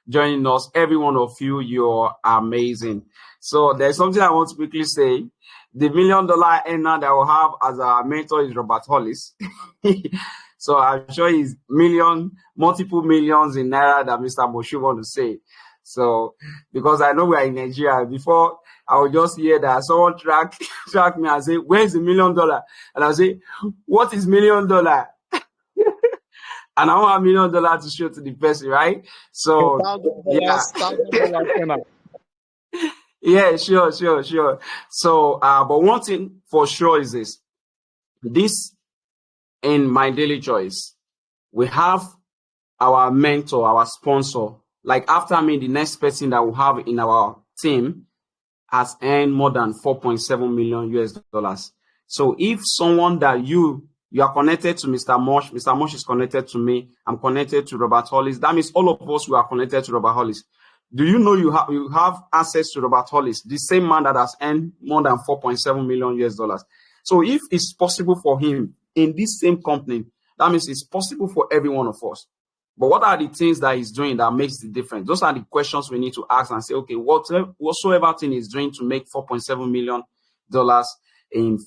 joining us. Every one of you, you're amazing. So there's something I want to quickly say. The $1 million earner that we'll have as our mentor is Robert Hollis. So I'm sure he's multiple millions in Naira that Mr. Moshu want to say. So, because I know we are in Nigeria, before I would just hear that someone track me and say, where's the $1 million? And I'll say, what is $1 million? And I don't have $1 million to show to the person, right? So, yeah. Yeah, sure. So, but one thing for sure is this in my daily choice, we have our mentor, our sponsor. Like after me, the next person that we have in our team has earned more than 4.7 million US dollars. So if someone that you are connected to Mr. Mosh is connected to me, I'm connected to Robert Hollis, that means all of us we are connected to Robert Hollis. Do you know you have access to Robert Hollis, the same man that has earned more than 4.7 million US dollars? So if it's possible for him in this same company, that means it's possible for every one of us. But what are the things that he's doing that makes the difference? Those are the questions we need to ask and say, okay, whatsoever thing he's doing to make $4.7 million in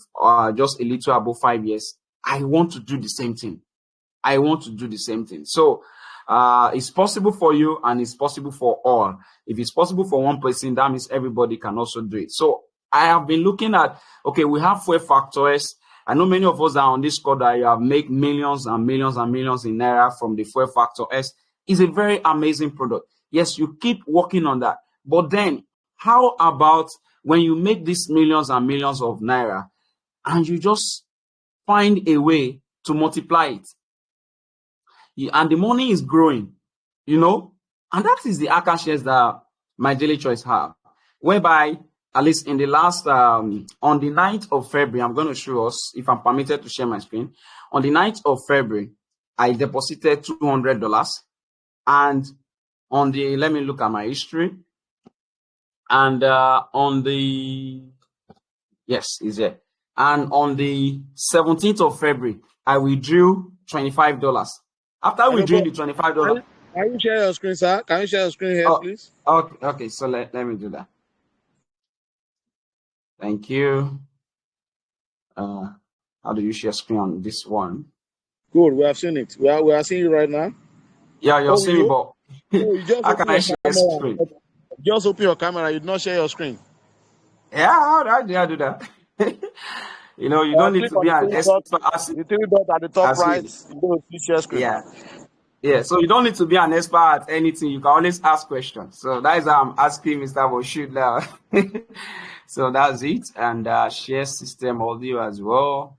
just a little above 5 years, I want to do the same thing. So it's possible for you and it's possible for all. If it's possible for one person, that means everybody can also do it. So I have been looking at, okay, we have Fuel Factor S. I know many of us are on this call that you have made millions and millions and millions in Naira from the Fuel Factor S. It's a very amazing product. Yes, you keep working on that. But then how about when you make these millions and millions of Naira and you just find a way to multiply it? And the money is growing, and that is the Akashx that my daily choice have, whereby at least in the last, on the 9th of February, I'm going to show us, if I'm permitted to share my screen. On the 9th of February, I deposited $200. And let me look at my history. And yes, is there. And on the 17th of February, I withdrew $25. After withdrawing the $25. Can you share your screen, sir? Can you share your screen here, please? Okay, so let me do that. Thank you. How do you share screen on this one? Good, we have seen it. We are seeing it right now. Yeah, you're seeing it, but how can I share screen? Just open your camera. You did not share your screen. Yeah, how do I do that? You don't need to be an expert. The three dots at the top right, you go to share screen. Yeah. So you don't need to be an expert at anything. You can always ask questions. So that is how I'm asking Mr. Boshut now. So that's it. And share system audio as well.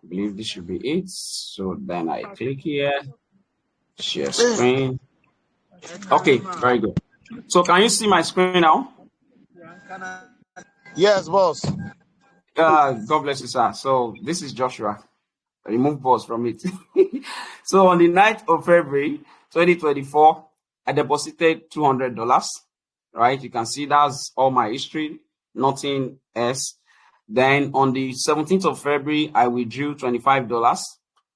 I believe this should be it. So then I click here, share screen. Okay, very good. So can you see my screen now? Yes, boss. God bless you, sir. So this is Joshua. Remove boss from it. So on the 9th of February, 2024, I deposited $200. Right? You can see that's all my history, nothing else. Then on the 17th of February, I withdrew $25.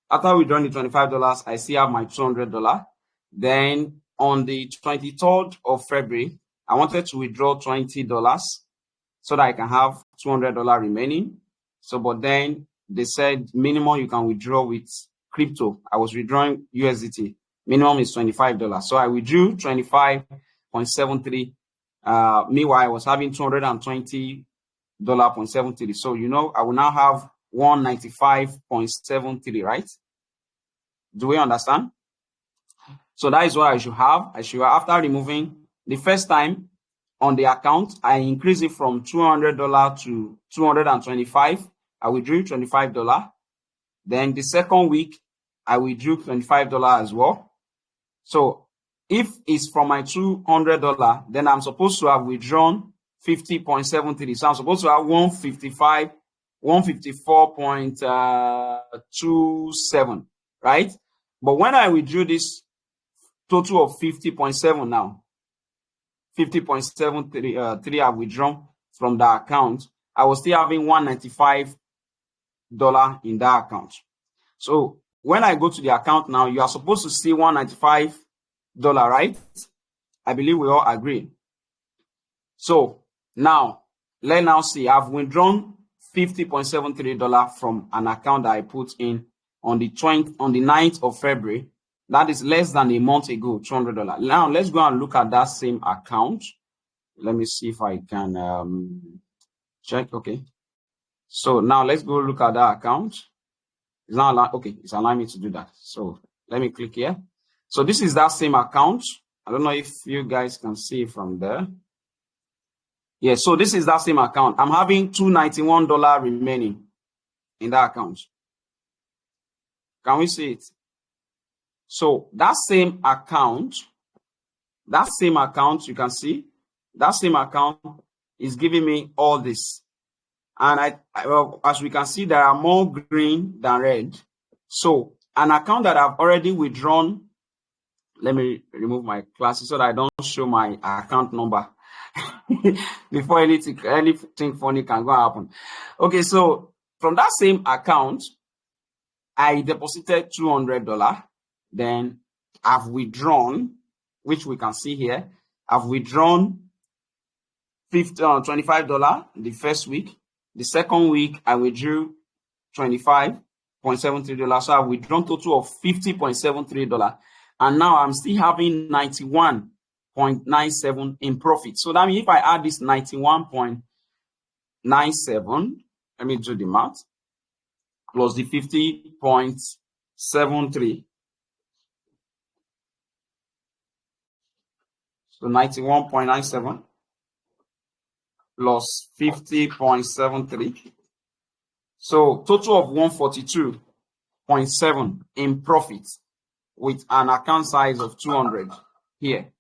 After withdrawing the $25, I still have my $200. Then on the 23rd of February, I wanted to withdraw $20 so that I can have $200 remaining. So, but then they said minimum you can withdraw with crypto. I was withdrawing USDT. Minimum is $25. So I withdrew 25.73. Meanwhile, I was having $220.73. So, I will now have 195.73, right? Do we understand? So that is what I should have. After removing the first time on the account, I increased it from $200 to $225. I withdrew $25. Then the second week, I withdrew $25 as well. So if it's from my $200, then I'm supposed to have withdrawn 50.73. So I'm supposed to have 154.27, right? But when I withdrew this total of 50.7 now, 50.73 I've withdrawn from the account, I was still having $195 in that account. So when I go to the account now, you are supposed to see $195, right? I believe we all agree. So now, let's now see. I've withdrawn $50.73 from an account that I put in on the 9th of February. That is less than a month ago, $200. Now let's go and look at that same account. Let me see if I can check. Okay. So now let's go look at that account. It's not allowed. Okay, it's allowing me to do that. So let me click here. So this is that same account. I don't know if you guys can see from there. Yeah, so this is that same account. I'm having $291 remaining in that account. Can we see it? So that same account, you can see, that same account is giving me all this. And well, as we can see, there are more green than red. So an account that I've already withdrawn, let me remove my glasses so that I don't show my account number before anything funny can go happen. Okay, so from that same account, I deposited $200. Then I've withdrawn, which we can see here, I've withdrawn $25 the first week. The second week, I withdrew $25.73. So I've withdrawn total of $50.73. And now I'm still having 91.97 in profit. So that means if I add this 91.97, let me do the math, plus the 50.73. So 91.97 plus 50.73. So total of 142.7 in profit with an account size of 200 here.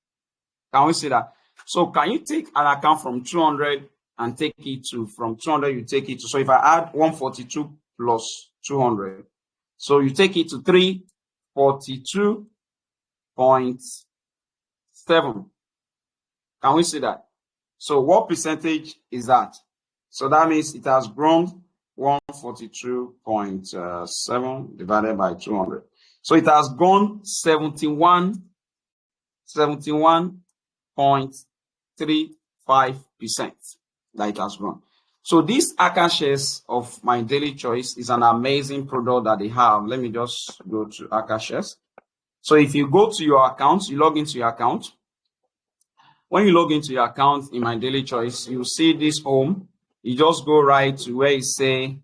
Can we see that? So can you take an account from 200 and take it to, from 200 you take it to, so if I add 142 plus 200, so you take it to 342.7. Can we see that? So what percentage is that? So that means it has grown 142.7 divided by 200. So it has gone 71.35% that it has grown. So this Akashx of My Daily Choice is an amazing product that they have. Let me just go to Akashx. So if you go to your account, you log into your account. When you log into your account in My Daily Choice, you see this home. You just go right to where you say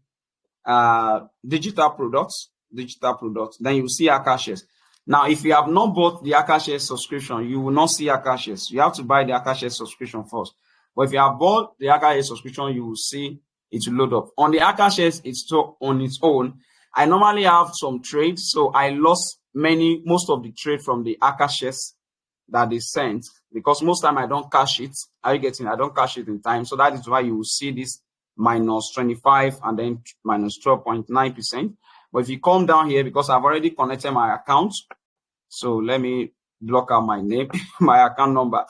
digital products. Then you see Akashx. Now, if you have not bought the Akashx subscription, you will not see Akashx. You have to buy the Akashx subscription first. But if you have bought the Akashx subscription, you will see it will load up. On the Akashx, it's on its own. I normally have some trades, so I lost most of the trade from the Akashx that they sent, because most time I don't cash it. Are you getting? I don't cash it in time. So that is why you will see this minus 25 and then minus 12.9%. But if you come down here, because I've already connected my account, so let me block out my name, my account number,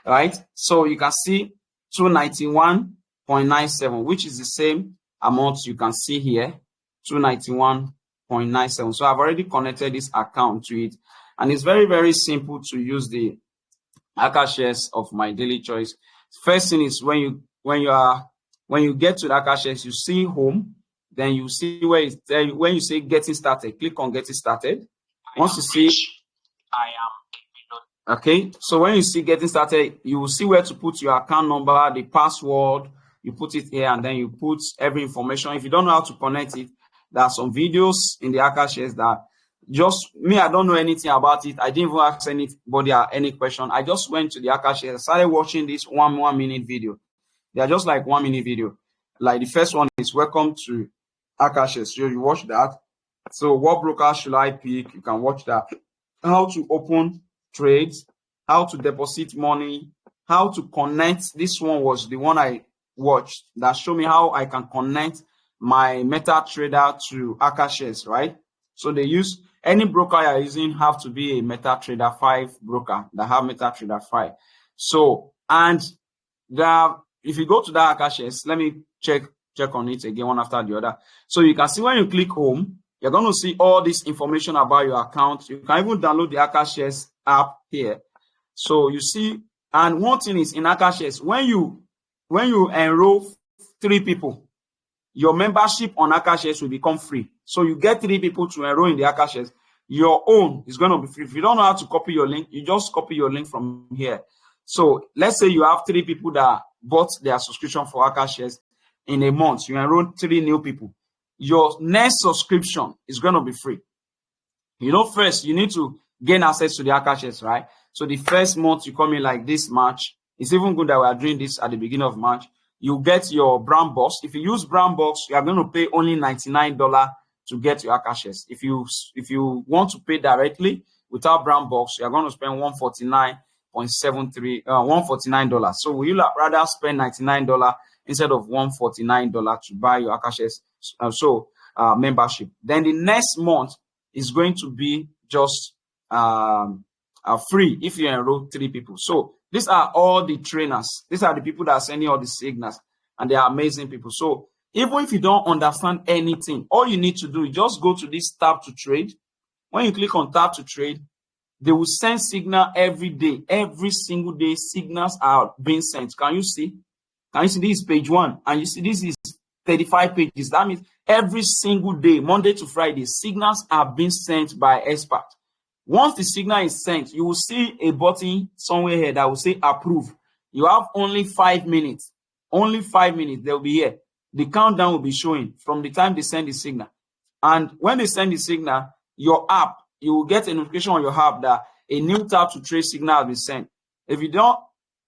right? So you can see 291.97, which is the same amount you can see here, 291.97. So I've already connected this account to it. And it's very, very simple to use the Akashx of My Daily Choice. First thing is when you get to the Akashx, you see home, then you see where it's there. When you say getting started, click on getting started. Once you see, okay, so when you see getting started, you will see where to put your account number, the password. You put it here, and then you put every information. If you don't know how to connect it, there are some videos in the Akashx that just me, I don't know anything about it. I didn't even ask anybody any question. I just went to the Akashx and started watching this one minute video. They are just like 1 minute video. Like the first one is welcome to Akashx. So you watch that. So what broker should I pick? You can watch that. How to open trades, how to deposit money, how to connect. This one was the one I watched that showed me how I can connect my MetaTrader to Akashx, right? So they use any broker you're using have to be a MetaTrader 5 broker that have MetaTrader 5. So, and if you go to that Akashx, let me check on it again one after the other. So you can see when you click home, you're going to see all this information about your account. You can even download the Akashx app here. So you see, and one thing is in Akashx, when you enroll 3 people, your membership on Akashx will become free. So you get 3 people to enroll in the Akashx. Your own is going to be free. If you don't know how to copy your link, you just copy your link from here. So let's say you have 3 people that bought their subscription for Akashx in a month. You enroll 3 new people. Your next subscription is going to be free. You know, first you need to gain access to the Akashx, right? So the first month you come in like this March. It's even good that we are doing this at the beginning of March. You get your brand box. If you use brand box, you are going to pay only $99 to get your Akashx. If you want to pay directly without brand box, you are going to spend $149.73. So will you rather spend $99 instead of $149 to buy your Akashx membership? Then the next month is going to be just free if you enroll 3 people. So these are all the trainers. These are the people that are sending all the signals, and they are amazing people. So even if you don't understand anything, all you need to do is just go to this tab to trade. When you click on tab to trade, they will send signal every day. Every single day, signals are being sent. Can you see? Can you see this is page 1? And you see this is 35 pages. That means every single day, Monday to Friday, signals are being sent by experts. Once the signal is sent, you will see a button somewhere here that will say approve. You have only 5 minutes. Only 5 minutes. They'll be here. The countdown will be showing from the time they send the signal. And when they send the signal, your app, you will get a notification on your app that a new tab to trade signal has been sent. If you don't,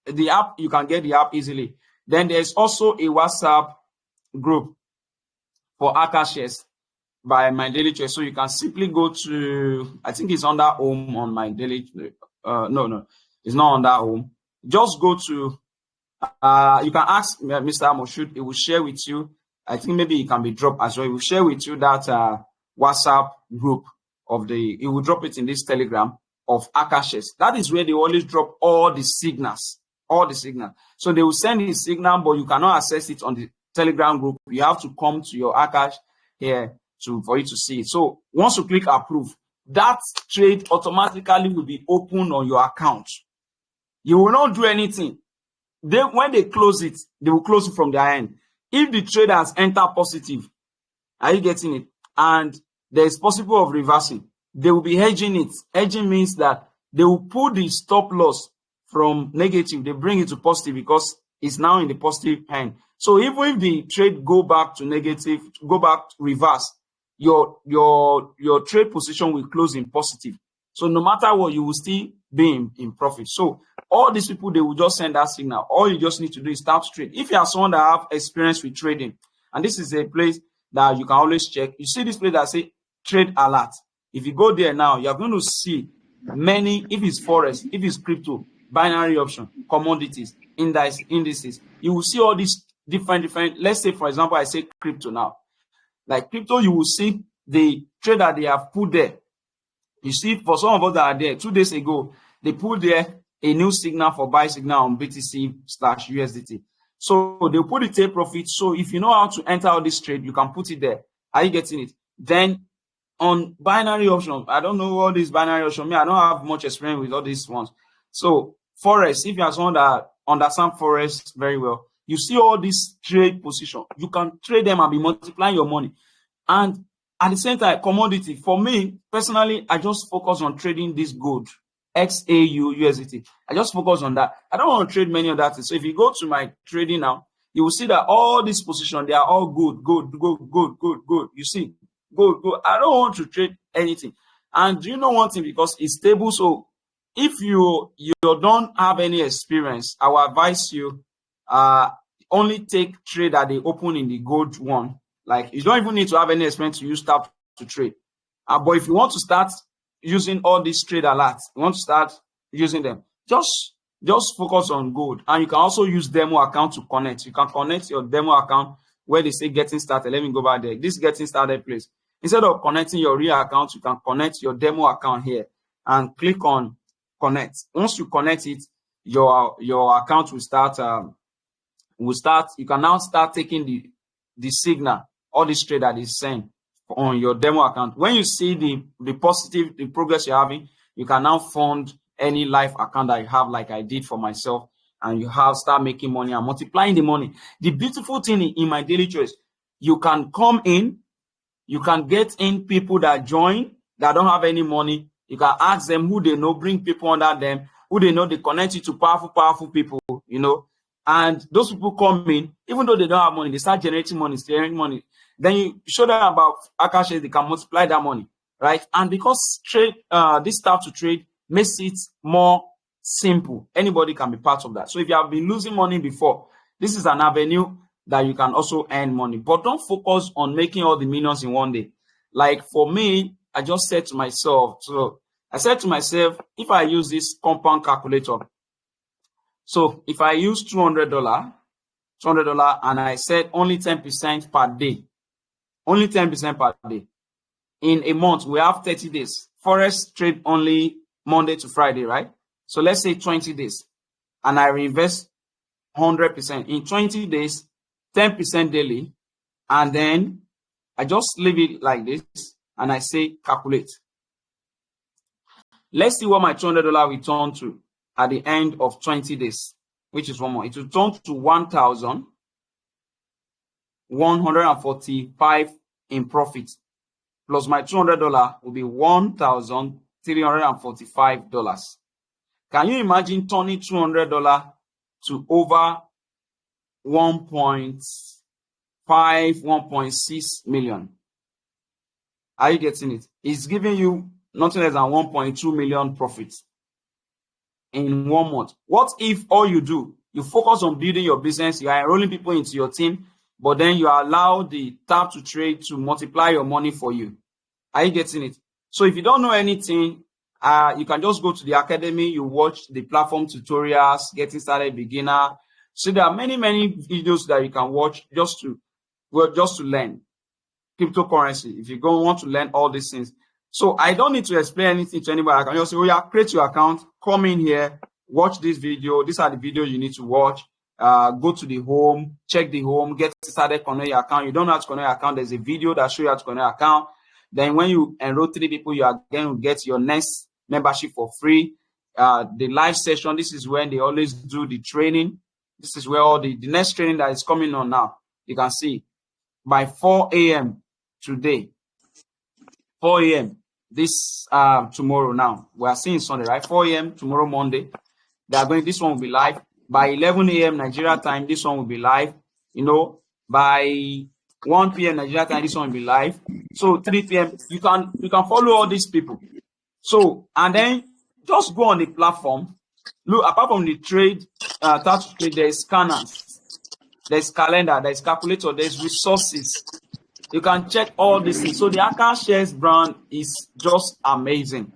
the app, you can get the app easily. Then there's also a WhatsApp group for Akashx by My Daily Choice. So you can simply go to, I think it's under home on My Daily. No, it's not under home. Just go to, you can ask Mr. Moshud. It will share with you. I think maybe it can be dropped as well. It will share with you that WhatsApp group it will drop it in this Telegram of Akashx. That is where they always drop all the signals. So they will send the signal, but you cannot access it on the Telegram group. You have to come to your Akashx here for you to see it. So once you click approve, that trade automatically will be open on your account. You will not do anything. When they close it, they will close it from their end. If the trade has entered positive, are you getting it? And there is possible of reversing, they will be hedging it. Hedging means that they will pull the stop loss from negative, they bring it to positive because it's now in the positive end. So even if the trade go back to negative, reverse, your trade position will close in positive. So no matter what, you will still be in profit. So all these people, they will just send that signal. All you just need to do is start to trade. If you are someone that have experience with trading, and this is a place that you can always check. You see this place that say trade alert. If you go there now, you're going to see many, if it's forex, if it's crypto, binary option, commodities, indices, you will see all these different, let's say, for example, I say crypto now. Like crypto, you will see the trade that they have put there. You see, for some of us that are there, 2 days ago, they put there a new signal for buy signal on BTC/USDT. So they'll put the take profit. So if you know how to enter all this trade, you can put it there. Are you getting it? Then on binary option, I don't know all these binary option. I don't have much experience with all these ones. So forex, if you are someone that understand forex very well, you see all these trade position. You can trade them and be multiplying your money. And at the same time, commodity. For me personally, I just focus on trading this gold, XAU USDT. I just focus on that. I don't want to trade many of that. So if you go to my trading now, you will see that all these positions, they are all good. You see, good. I don't want to trade anything. And do you know one thing? Because it's stable. So if you don't have any experience, I will advise you only take trade that they open in the gold one. Like you don't even need to have any experience to use tab to trade. But if you want to start using all these trade alerts, you want to start using them, just focus on gold. And you can also use demo account to connect. You can connect your demo account where they say getting started. Let me go back there. This getting started place. Instead of connecting your real account, you can connect your demo account here and click on connect. Once you connect it, your account will start. You can now start taking the signal, all this trade that is sent on your demo account. When you see the progress you're having, you can now fund any life account that you have, like I did for myself, and you start making money and multiplying the money. The beautiful thing in my daily choice, you can come in, you can get in people that join that don't have any money. You can ask them who they know, bring people under them, who they know, they connect you to powerful people, and those people come in, even though they don't have money, they start generating money. Then you show them about Akashx, they can multiply that money, right? And because this start to trade makes it more simple, anybody can be part of that. So if you have been losing money before, this is an avenue that you can also earn money. But don't focus on making all the millions in one day. Like for me, I just said to myself, if I use this compound calculator, so if I use $200, and I said only 10% per day, only 10% per day. In a month, we have 30 days. Forex trade only Monday to Friday, right? So let's say 20 days, and I reinvest 100%. In 20 days, 10% daily, and then I just leave it like this, and I say calculate. Let's see what my $200 will turn to at the end of 20 days, which is one more. It will turn to 1,145 in profit, plus my $200 will be $1,345. Can you imagine turning $200 to over 1.5, 1.6 million? Are you getting it? It's giving you nothing less than 1.2 million profits in 1 month. What if all you do, you focus on building your business, you are enrolling people into your team, but then you allow the tap to trade to multiply your money for you? Are you getting it? So if you don't know anything, you can just go to the academy, you watch the platform tutorials, getting started beginner. So there are many videos that you can watch just to learn cryptocurrency. If you want to learn all these things. So I don't need to explain anything to anybody. I can just say, oh yeah, create your account, come in here, watch this video. These are the videos you need to watch. Go to the home, check the home, get started, connect your account. You don't have to connect your account. There's a video that shows you how to connect your account. Then when you enroll 3 people, you are going to get your next membership for free. The live session, this is when they always do the training. This is where all the next training that is coming on now. You can see by 4 a.m. today, 4 a.m. this tomorrow now. We are seeing Sunday, right? 4 a.m. tomorrow, Monday. This one will be live. By 11 a.m. Nigeria time, this one will be live. By 1 p.m. Nigeria time, this one will be live. So 3 p.m. you can follow all these people. So, and then just go on the platform. Look, apart from the trade, there's scanners, there's calendar, there's calculator, there's resources. You can check all these things. So the Akashx brand is just amazing.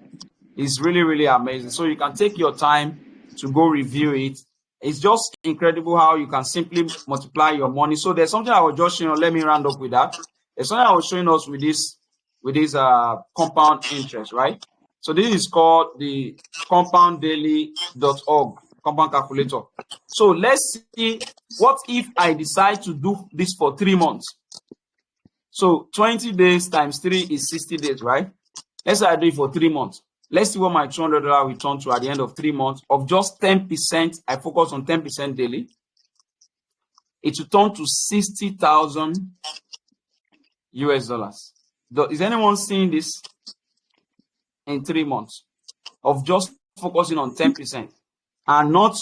It's really amazing. So you can take your time to go review it. It's just incredible how you can simply multiply your money. So there's something I was just showing. Let me round up with that. There's something I was showing us with this compound interest, right? So this is called the compounddaily.org compound calculator. So let's see, what if I decide to do this for 3 months? So 20 days times 3 is 60 days, right? Let's say I do it for 3 months. Let's see what my $200 will turn to at the end of 3 months of just 10%. I focus on 10% daily. It will turn to 60,000 US dollars. Is anyone seeing this? In 3 months of just focusing on 10% and not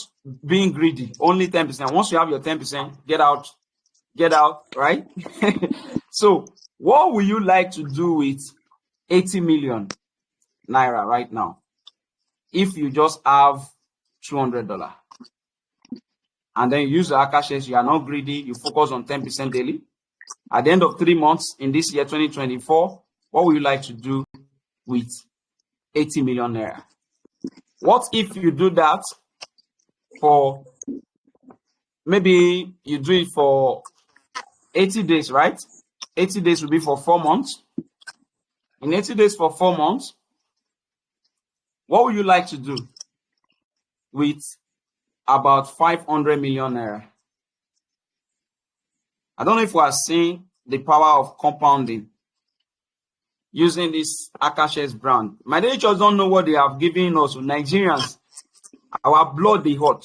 being greedy, only 10%. Once you have your 10%, get out, right? So what would you like to do with 80 million naira right now if you just have $200 and then you use the Akashx? You are not greedy, you focus on 10% daily. At the end of 3 months in this year 2024, what would you like to do with 80 million naira? What if you do that for, maybe you do it for 80 days, right? 80 days will be for 4 months. In 80 days for 4 months, what would you like to do with about 500 million naira? I don't know if we are seeing the power of compounding. using this Akashx brand. My delicious don't know what they have given us. Nigerians, our blood they hot.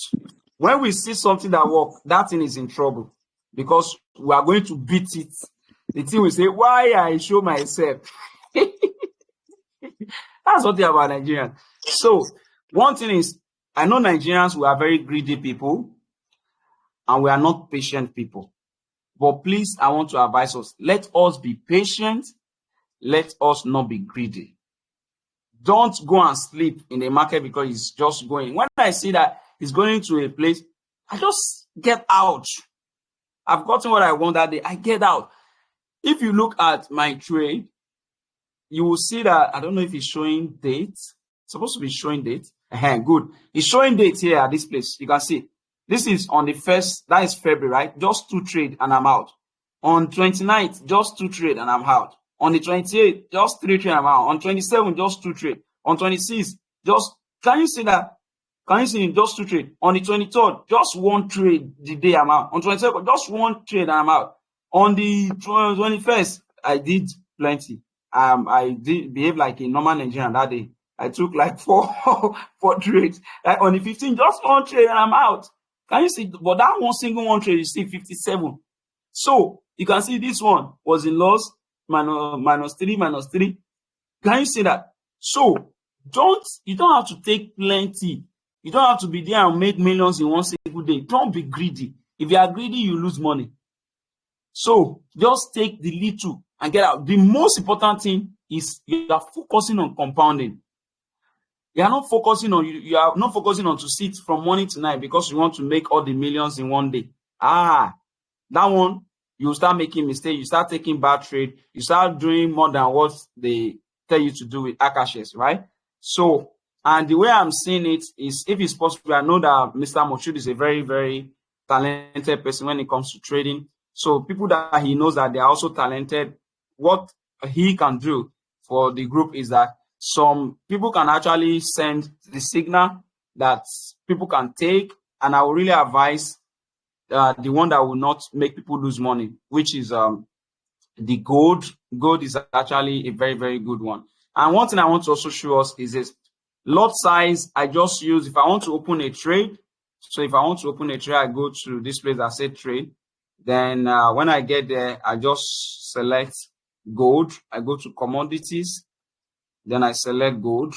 When we see something that works, that thing is in trouble because we are going to beat it. The thing will say, why I show myself? That's what they are about Nigerians. So one thing is, I know Nigerians, we are very greedy people and we are not patient people. But please, I want to advise us, let us be patient. Let us not be greedy. Don't go and sleep in the market because it's just going. When I see that it's going to a place, I just get out. I've gotten what I want that day. I get out. If you look at my trade, you will see that, I don't know if it's showing date. It's supposed to be showing date. Good. It's showing date here at this place. You can see. This is on the 1st, that is February, right? Just 2 trade and I'm out. On 29th, just 2 trade and I'm out. On the 28th, just 3 trade and I'm out. On 27th, just 2 trade. On 26th, just, can you see that? Can you see just 2 trade? On the 23rd, just 1 trade the day I'm out. On 22nd, just 1 trade and I'm out. On the 21st, I did plenty. I did behave like a normal Nigerian that day. I took like 4 trades. Like on the 15th, just 1 trade and I'm out. Can you see? But that one single 1 trade, you see 57. So you can see this one was in loss, minus 3. Can you see that? So you don't have to take plenty. You don't have to be there and make millions in one single day. Don't be greedy. If you are greedy, you lose money. So just take the little and get out. The most important thing is you are focusing on compounding. You are not focusing on to sit from morning to night because you want to make all the millions in one day. That one, you start making mistakes. You start taking bad trade. You start doing more than what they tell you to do with Akashx, right? So, and the way I'm seeing it is, if it's possible, I know that Mr. Moshood is a very, very talented person when it comes to trading. So people that he knows that they are also talented, what he can do for the group is that some people can actually send the signal that people can take, and I will really advise the one that will not make people lose money, which is the gold. Gold is actually a very, very good one. And one thing I want to also show us is this lot size. I just use, if I want to open a trade, so if I want to open a trade, I go to this place that said trade. Then when I get there, I just select gold. I go to commodities. Then I select gold.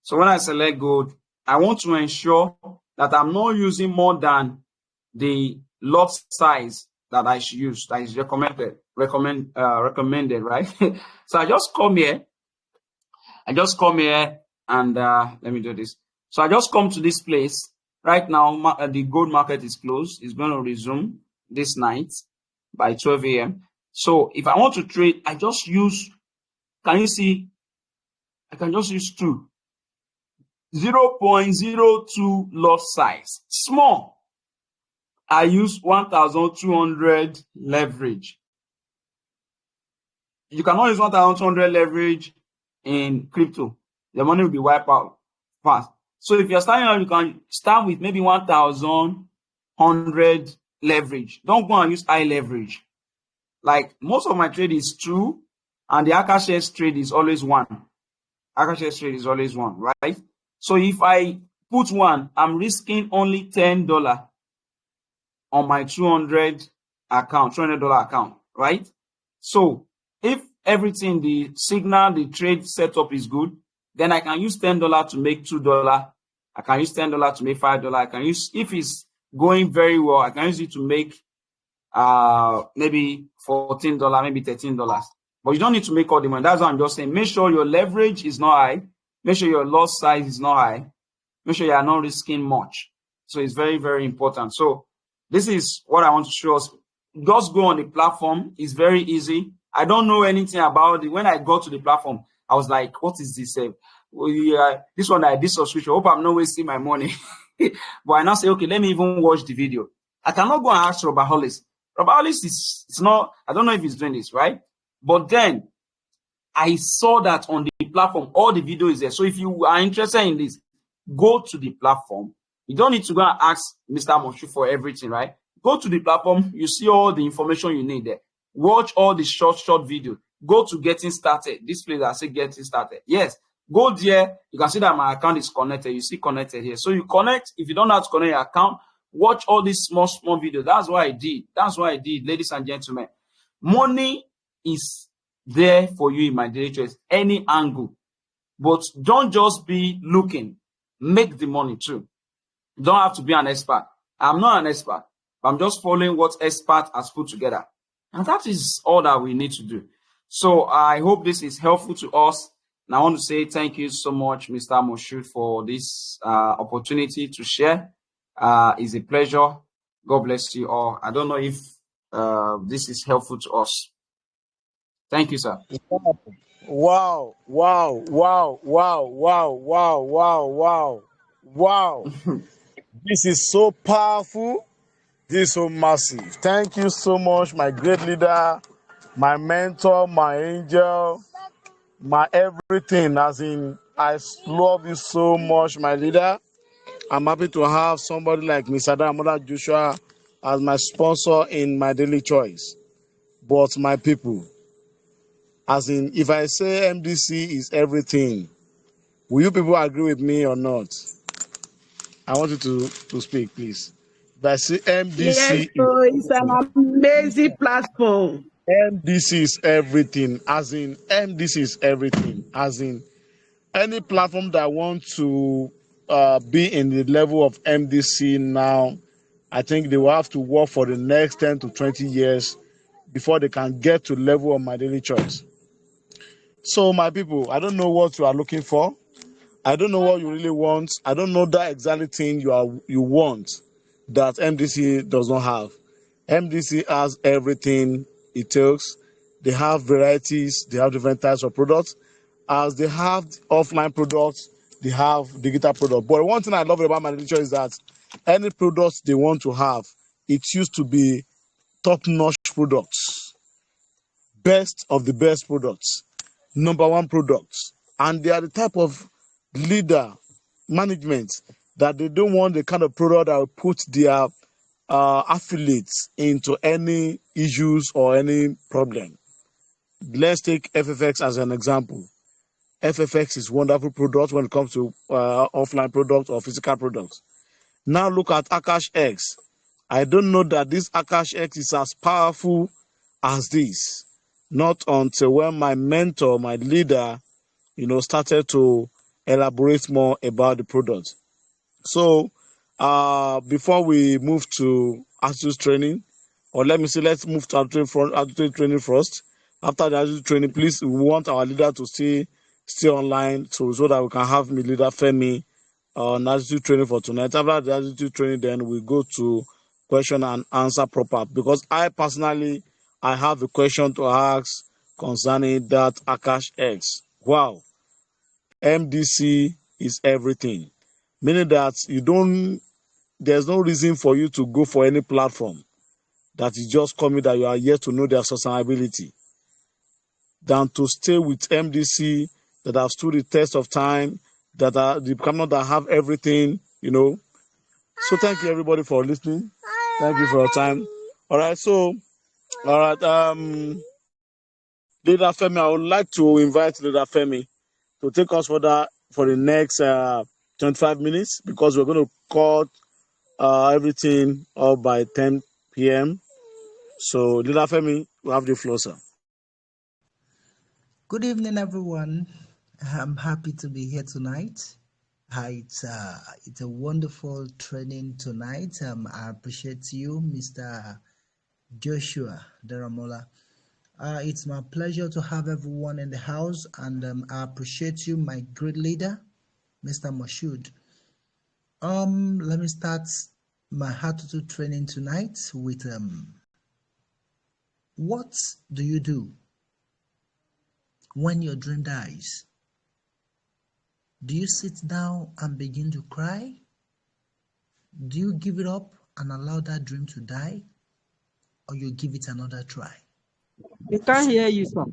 So when I select gold, I want to ensure that I'm not using more than the lot size that I should use, that is recommended, right? So I just come here. And let me do this. So I just come to this place. Right now, the gold market is closed. It's going to resume this night by 12 a.m. So if I want to trade, I just use, can you see? I can just use 0.02 lot size. Small. I use 1,200 leverage. You cannot use 1,200 leverage in crypto. The money will be wiped out fast. So if you're starting out, you can start with maybe 1,100 leverage. Don't go and use high leverage. Like most of my trade is 2, and the Akashx trade is always 1. Akashx trade is always 1, right? So if I put 1, I'm risking only $10 on my $200 account, right? So if everything, the signal, the trade setup is good, then I can use $10 to make $2. I can use $10 to make $5. I can use, if it's going very well, I can use it to make maybe $14, maybe $13. But you don't need to make all the money. That's what I'm just saying. Make sure your leverage is not high. Make sure your lot size is not high. Make sure you are not risking much. So it's very, very important. So this is what I want to show us. Just go on the platform. It's very easy. I don't know anything about it. When I got to the platform, I was like, what is this? This one I did subscription. I hope I'm not wasting my money. But I now say, okay, let me even watch the video. I cannot go and ask Robert Hollis. Robert Hollis it's not, I don't know if he's doing this, right? But then I saw that on the platform, all the video is there. So if you are interested in this, go to the platform. You don't need to go and ask Mr. Moshood for everything, right? Go to the platform. You see all the information you need there. Watch all the short video. go to getting started. This place I say getting started. Yes, go there. You can see that my account is connected. You see connected here. So you connect. If you don't know how to connect your account, watch all these small videos. That's what I did. That's what I did, ladies and gentlemen. Money is there for you in my daily choice, any angle. But don't just be looking. Make the money too. You don't have to be an expert. I'm not an expert. I'm just following what expert has put together. And that is all that we need to do. So I hope this is helpful to us. And I want to say thank you so much, Mr. Moshood, for this opportunity to share. It's a pleasure. God bless you all. I don't know if this is helpful to us. Thank you, sir. Wow, wow, wow, wow, wow, wow, wow, wow, wow. This is so powerful. This is so massive. Thank you so much, my great leader, my mentor, my angel, my everything. As in, I love you so much, my leader. I'm happy to have somebody like Mr. Damola Joshua as my sponsor in my daily choice. But my people, as in, if I say MDC is everything, will you people agree with me or not? I want you to speak, please. If I say MDC yes, so it's an amazing platform. MDC is everything. As in, MDC is everything. As in, any platform that wants to be in the level of MDC now, I think they will have to work for the next 10 to 20 years before they can get to the level of my daily choice. So, my people, I don't know what you are looking for. I don't know what you really want. I don't know that exactly thing you want that MDC does not have. MDC has everything it takes. They have varieties. They have different types of products. As they have offline products, they have digital products. But one thing I love about my literature is that any products they want to have, it used to be top-notch products, best of the best products, number one products. And they are the type of leader, management, that they don't want the kind of product that will put their affiliates into any issues or any problem. Let's take FFX as an example. FFX is wonderful product when it comes to offline products or physical products. Now look at Akashx. I don't know that this Akashx is as powerful as this. Not until when my mentor, my leader, started to elaborate more about the product. So before we move to attitude training, or let's move to attitude training first. After the attitude training, please, we want our leader to stay online so that we can have me leader Femi on attitude training for tonight. After the attitude training, then we go to question and answer proper, because I personally have a question to ask concerning that Akashx. Wow, MDC is everything, meaning that there's no reason for you to go for any platform that is just coming that you are yet to know their sustainability, than to stay with MDC that have stood the test of time, that are the company that have everything. So thank you everybody for listening. Thank you for your time. All right, Leader Femi, I would like to invite Leader Femi to take us for the next 25 minutes, because we're going to cut everything up by 10 p.m. So, Leader Femi, we have the floor, sir. Good evening, everyone. I'm happy to be here tonight. It's a wonderful training tonight. I appreciate you, Mr. Joshua Daramola. It's my pleasure to have everyone in the house, and I appreciate you, my great leader, Mr. Moshood. Let me start my attitude training tonight with what do you do when your dream dies? Do you sit down and begin to cry? Do you give it up and allow that dream to die? Or you give it another try? We can't hear you, sir.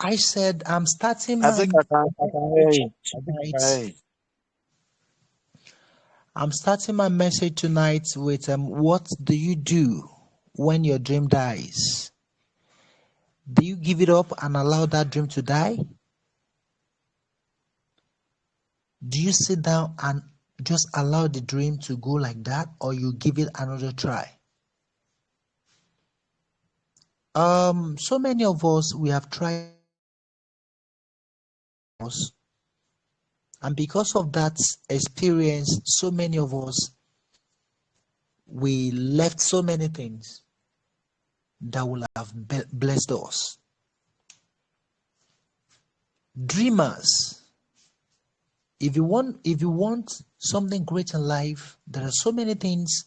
I said I'm starting I my think I can hear you. Tonight. I'm starting my message tonight with what do you do when your dream dies? Do you give it up and allow that dream to die? Do you sit down and just allow the dream to go like that, or you give it another try? So many of us, we have tried, and because of that experience, so many of us, we left so many things that will have blessed us. Dreamers, if you want something great in life, there are so many things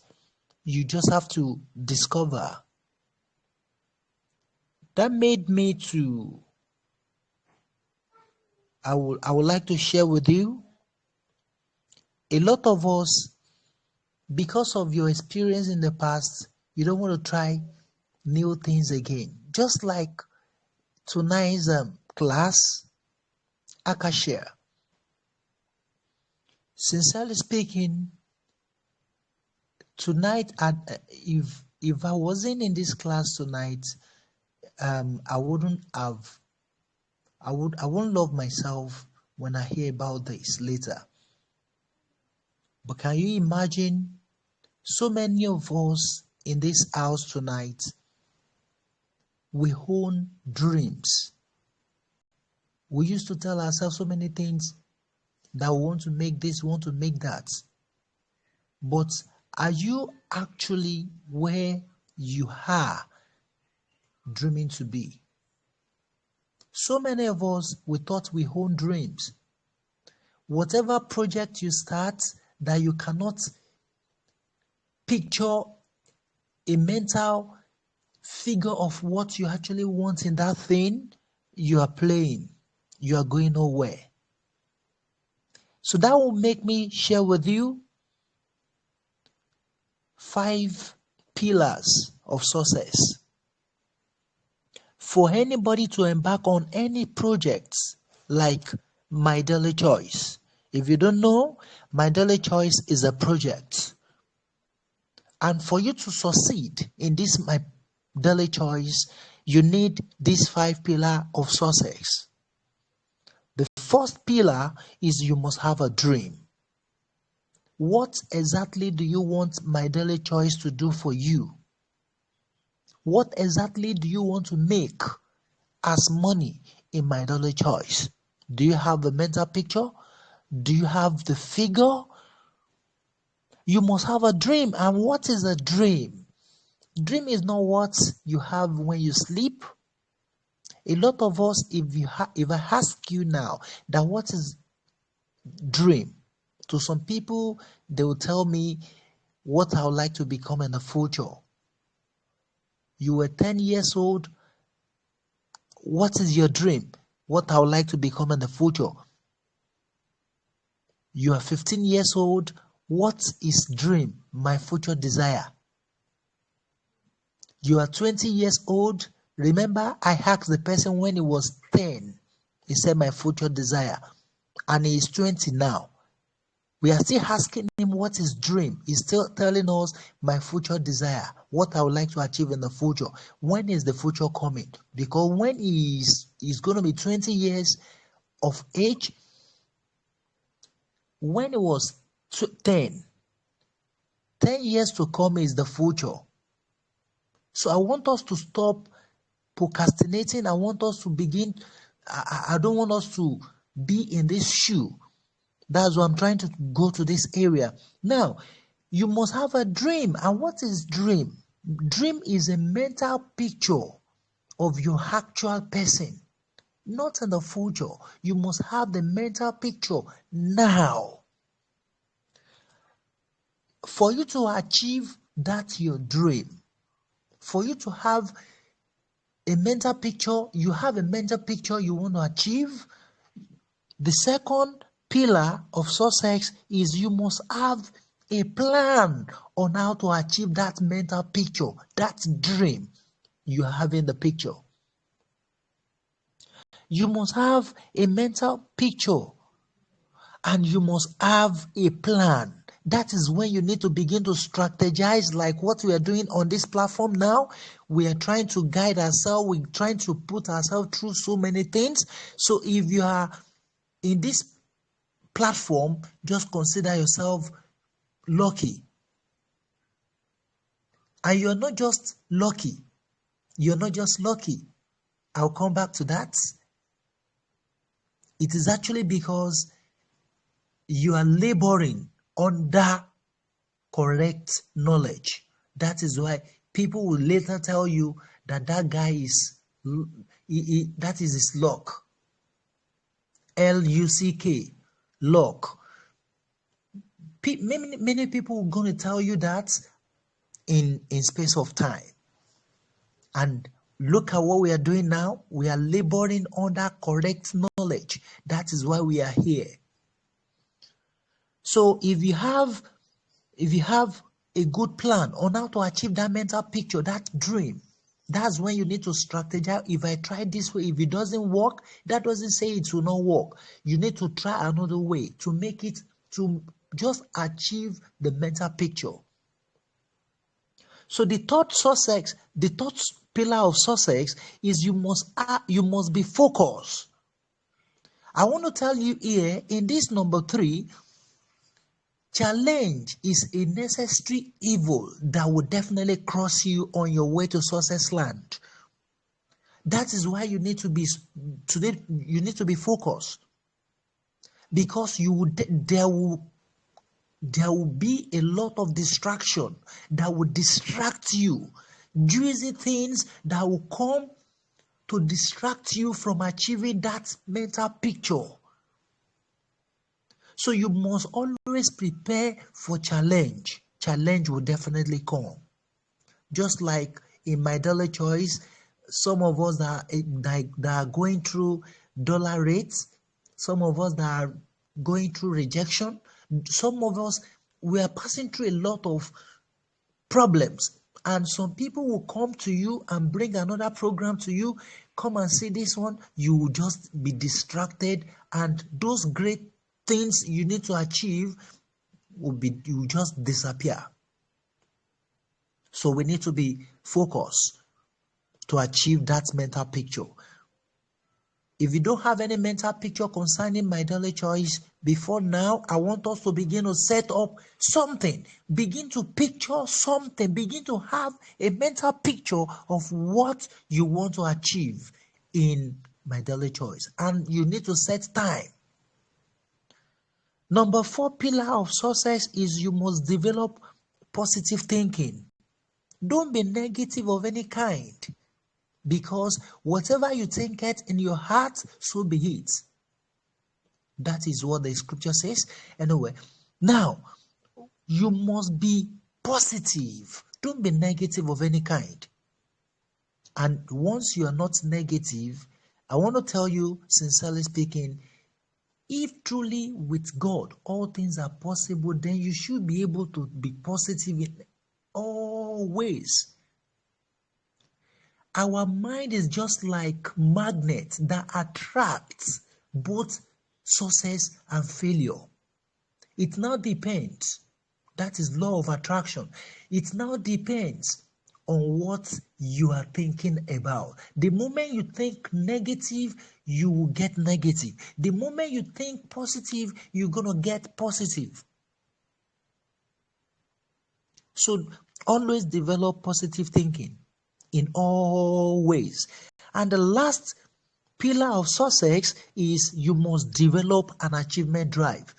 you just have to discover. That made me to, I would like to share with you. A lot of us, because of your experience in the past, you don't want to try new things again. Just like tonight's class, Akashx. Sincerely speaking, tonight, if I wasn't in this class tonight, I wouldn't love myself when I hear about this later. But can you imagine so many of us in this house tonight, we own dreams. We used to tell ourselves so many things that we want to make this, we want to make that. But are you actually where you are dreaming to be? So many of us, we thought we own dreams. Whatever project you start that you cannot picture a mental figure of what you actually want in that thing, you are playing. You are going nowhere. So that will make me share with you 5 pillars of success. For anybody to embark on any projects like My Daily Choice. If you don't know, My Daily Choice is a project. And for you to succeed in this My Daily Choice, you need these 5 pillars of success. The first pillar is you must have a dream. What exactly do you want My Daily Choice to do for you? What exactly do you want to make as money in My Daily Choice? Do you have a mental picture? Do you have the figure? You must have a dream. And what is a dream? Dream is not what you have when you sleep. A lot of us, if I ask you now that what is dream, to some people, they will tell me what I would like to become in the future. You were 10 years old. What is your dream? What I would like to become in the future. You are 15 years old. What is dream? My future desire. You are 20 years old. Remember, I asked the person when he was 10. He said my future desire. And he is 20 now. We are still asking him what is dream. He's still telling us my future desire, what I would like to achieve in the future. When is the future coming? Because when he's going to be 20 years of age, when he was 10 years to come is the future. So I want us to stop procrastinating. I want us to begin. I don't want us to be in this shoe. That's why I'm trying to go to this area. Now, you must have a dream. And what is dream? Dream is a mental picture of your actual person, not in the future. You must have the mental picture now. For you to achieve that your dream, for you to have a mental picture, you have a mental picture you want to achieve. The second pillar of success is you must have a plan on how to achieve that mental picture, that dream you have in the picture. You must have a mental picture and you must have a plan. That is when you need to begin to strategize, like what we are doing on this platform now. We are trying to guide ourselves. We're trying to put ourselves through so many things. So if you are in this platform, just consider yourself lucky. And you're not just lucky. You're not just lucky. I'll come back to that. It is actually because you are laboring under correct knowledge. That is why people will later tell you that that guy is, that is his luck. Luck, luck. Many people are going to tell you that in space of time. And look at what we are doing now. We are laboring under correct knowledge. That is why we are here. So if you have a good plan on how to achieve that mental picture, that dream, that's when you need to strategize. If I try this way, if it doesn't work, that doesn't say it will not work. You need to try another way to make it, to just achieve the mental picture. So the third pillar of success is you must be focused. I want to tell you here in this number 3, challenge is a necessary evil that will definitely cross you on your way to success land. That is why you need to be focused, because there will be a lot of distraction that will distract you, juicy things that will come to distract you from achieving that mental picture. So you must always prepare for challenge. Challenge will definitely come. Just like in my daily choice, some of us that are going through dollar rates, some of us that are going through rejection, some of us, we are passing through a lot of problems. And some people will come to you and bring another program to you. Come and see this one. You will just be distracted, and those great things you need to achieve will just disappear. So we need to be focused to achieve that mental picture. If you don't have any mental picture concerning my daily choice before now, I want us to begin to set up something. Begin to picture something. Begin to have a mental picture of what you want to achieve in my daily choice. And you need to set time. Number 4 pillar of success is you must develop positive thinking. Don't be negative of any kind, because whatever you think it in your heart, so be it. That is what the scripture says. Anyway, now you must be positive. Don't be negative of any kind. And once you are not negative, I want to tell you, sincerely speaking, if truly with God all things are possible, then you should be able to be positive in all ways. Our mind is just like magnet that attracts both success and failure. It now depends. That is law of attraction. It now depends on what you are thinking about. The moment you think negative, you will get negative. The moment you think positive, you're going to get positive. So always develop positive thinking in all ways. And the last pillar of success is you must develop an achievement drive.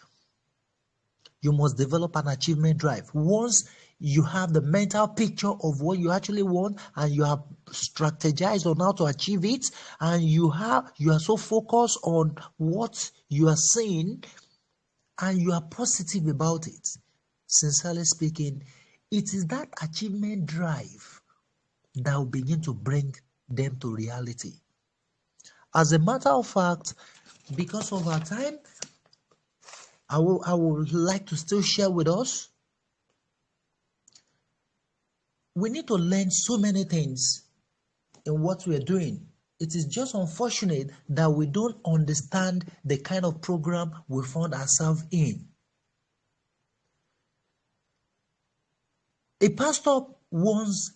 You must develop an achievement drive. Once you have the mental picture of what you actually want, and you have strategized on how to achieve it, and you are so focused on what you are saying, and you are positive about it, sincerely speaking, it is that achievement drive that will begin to bring them to reality. As a matter of fact, because of our time, I would like to still share with us. We need to learn so many things in what we are doing. It is just unfortunate that we don't understand the kind of program we found ourselves in. A pastor once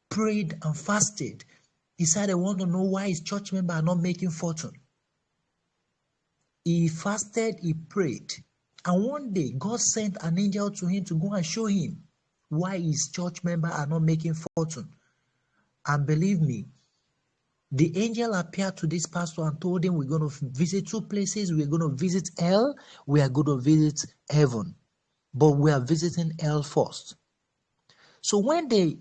prayed and fasted. He said, I want to know why his church members are not making fortune. He fasted, he prayed. And one day, God sent an angel to him to go and show him why his church members are not making fortune. And believe me, the angel appeared to this pastor and told him, we're going to visit two places. We're going to visit hell. We are going to visit heaven. But we are visiting hell first. So when they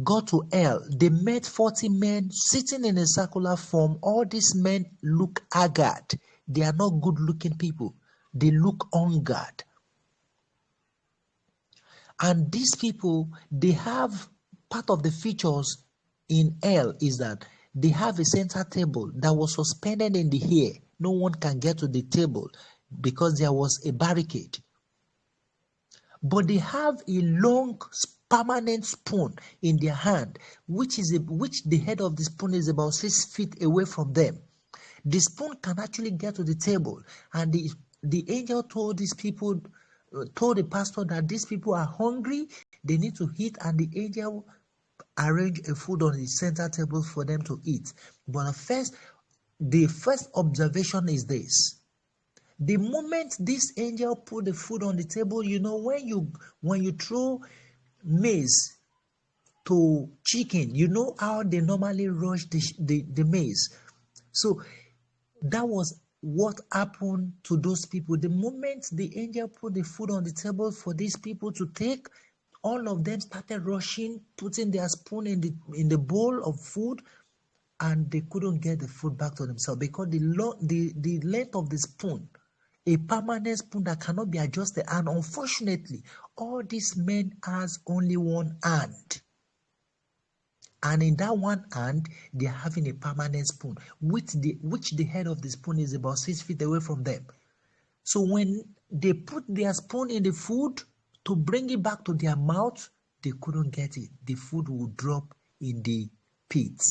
got to hell, they met 40 men sitting in a circular form. All these men look haggard. They are not good looking people. They look hungered. And these people, they have part of the features in hell is that they have a center table that was suspended in the air. No one can get to the table because there was a barricade. But they have a long permanent spoon in their hand, which the head of the spoon is about 6 feet away from them. The spoon can actually get to the table, and the angel told these people, told the pastor that these people are hungry, they need to eat, and the angel arranged a food on the center table for them to eat. But the first observation is this. The moment this angel put the food on the table, you know, when you throw maize to chicken, you know how they normally rush the maize. So that was what happened to those people. The moment the angel put the food on the table for these people to take, all of them started rushing, putting their spoon in the bowl of food, and they couldn't get the food back to themselves because the length of the spoon, a permanent spoon that cannot be adjusted, and unfortunately, all these men has only one hand. And in that one hand, they're having a permanent spoon, which the head of the spoon is about 6 feet away from them. So when they put their spoon in the food to bring it back to their mouth, they couldn't get it. The food would drop in the pit.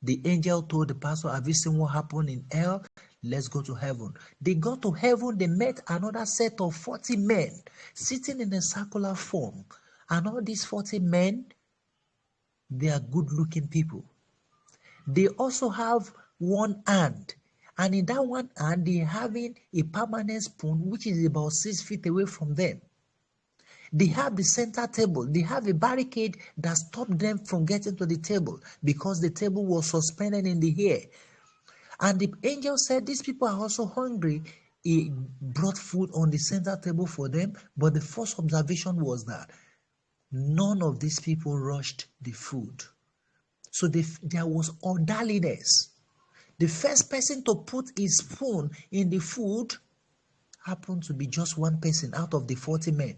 The angel told the pastor, have you seen what happened in hell? Let's go to heaven. They got to heaven, they met another set of 40 men sitting in a circular form. And all these 40 men, they are good-looking people. They also have one hand. And in that one hand, they're having a permanent spoon, which is about 6 feet away from them. They have the center table. They have a barricade that stopped them from getting to the table because the table was suspended in the air. And the angel said, these people are also hungry. He brought food on the center table for them. But the first observation was that none of these people rushed the food. So there was orderliness. The first person to put his spoon in the food happened to be just one person out of the 40 men.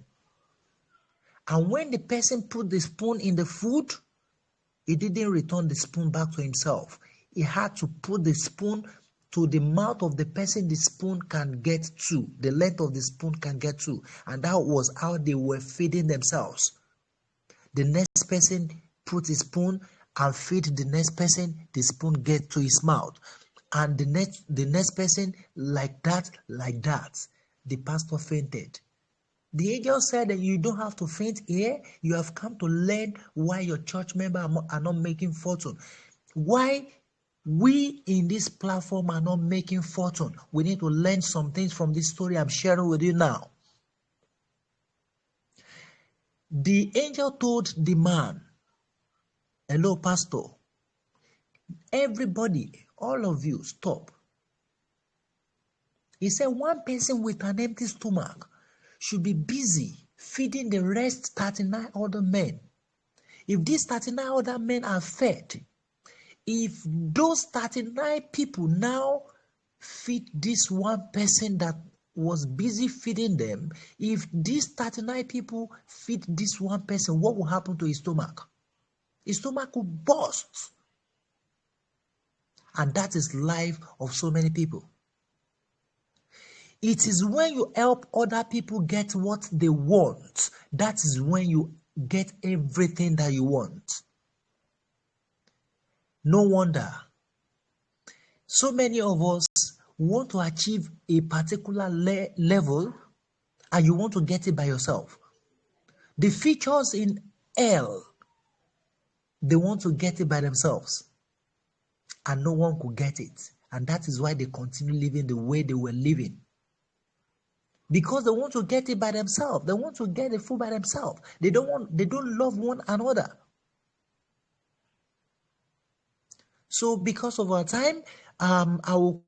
And when the person put the spoon in the food, he didn't return the spoon back to himself. He had to put the spoon to the mouth of the person the spoon can get to. The length of the spoon can get to. And that was how they were feeding themselves. The next person put his spoon and feed the next person, the spoon get to his mouth. And the next person, like that. The pastor fainted. The angel said that you don't have to faint here. You have come to learn why your church members are not making fortune. Why we in this platform are not making fortune. We need to learn some things from this story I'm sharing with you now. The angel told the man, hello, pastor. Everybody, all of you, stop. He said one person with an empty stomach should be busy feeding the rest 39 other men. If these 39 other men are fed, if those 39 people now feed this one person that was busy feeding them, if these 39 people feed this one person, what will happen to his stomach? His stomach will burst. And that is life of so many people. It is when you help other people get what they want, that is when you get everything that you want. No wonder so many of us want to achieve a particular level, and you want to get it by yourself. The features in L, they want to get it by themselves, and no one could get it. And that is why they continue living the way they were living. Because they want to get it by themselves. They want to get the food by themselves. They don't love one another. So because of our time, I will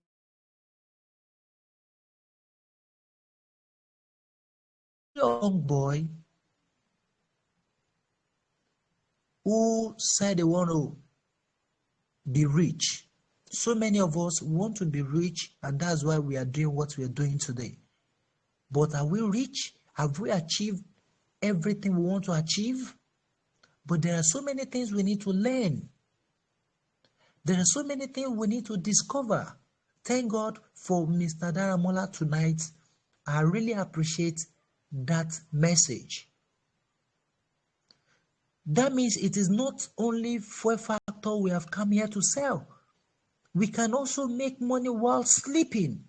young boy who said they want to be rich. So many of us want to be rich, and that's why we are doing what we are doing today. But are we rich? Have we achieved everything we want to achieve? But there are so many things we need to learn. There are so many things we need to discover. Thank God for Mr. Daramola tonight. I really appreciate that message. That means it is not only fuel factor we have come here to sell. We can also make money while sleeping.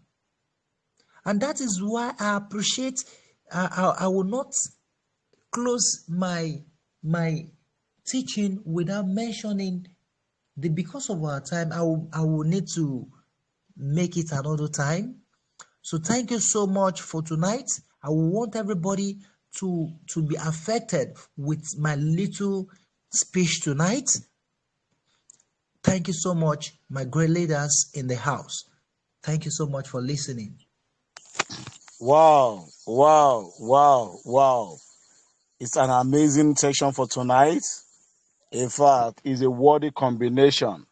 And that is why I appreciate, I will not close my teaching without mentioning because of our time, I will need to make it another time. So thank you so much for tonight. I want everybody to be affected with my little speech tonight. Thank you so much, my great leaders in the house. Thank you so much for listening. Wow, wow, wow, wow. It's an amazing section for tonight. In fact, it's a worthy combination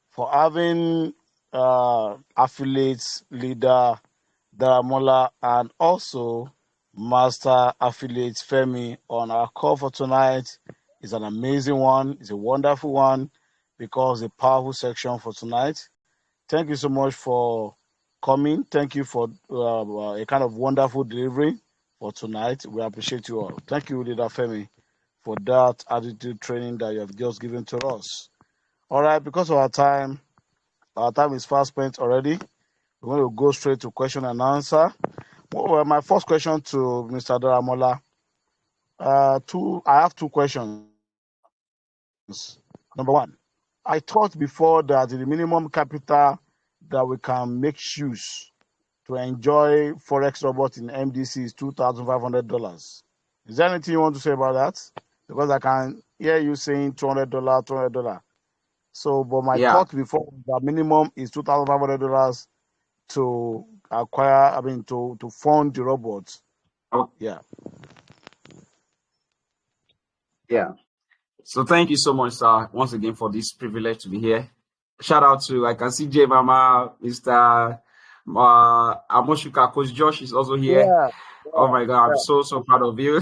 for having affiliates, leader Daramola, and also master affiliates Femi on our call for tonight. It's an amazing one. It's a wonderful one because a powerful section for tonight. Thank you so much for coming. Thank you for a kind of wonderful delivery for tonight. We appreciate you all. Thank you, Leader Femi, for that attitude training that you have just given to us. All right, because of our time is fast spent already. We're going to go straight to question and answer. Well, my first question to Mr. Daramola. I have two questions. Number one, I thought before that the minimum capital that we can make shoes to enjoy Forex robot in MDC is $2,500. Is there anything you want to say about that? Because I can hear you saying $200. So, but my thought before the minimum is $2,500 to acquire, to fund the robots. Oh, yeah. Yeah. So thank you so much, sir, once again for this privilege to be here. Shout out to, I can see J Mama, Mr. Amoshuka, Coach Josh is also here. Yeah. Oh my God, I'm so proud of you.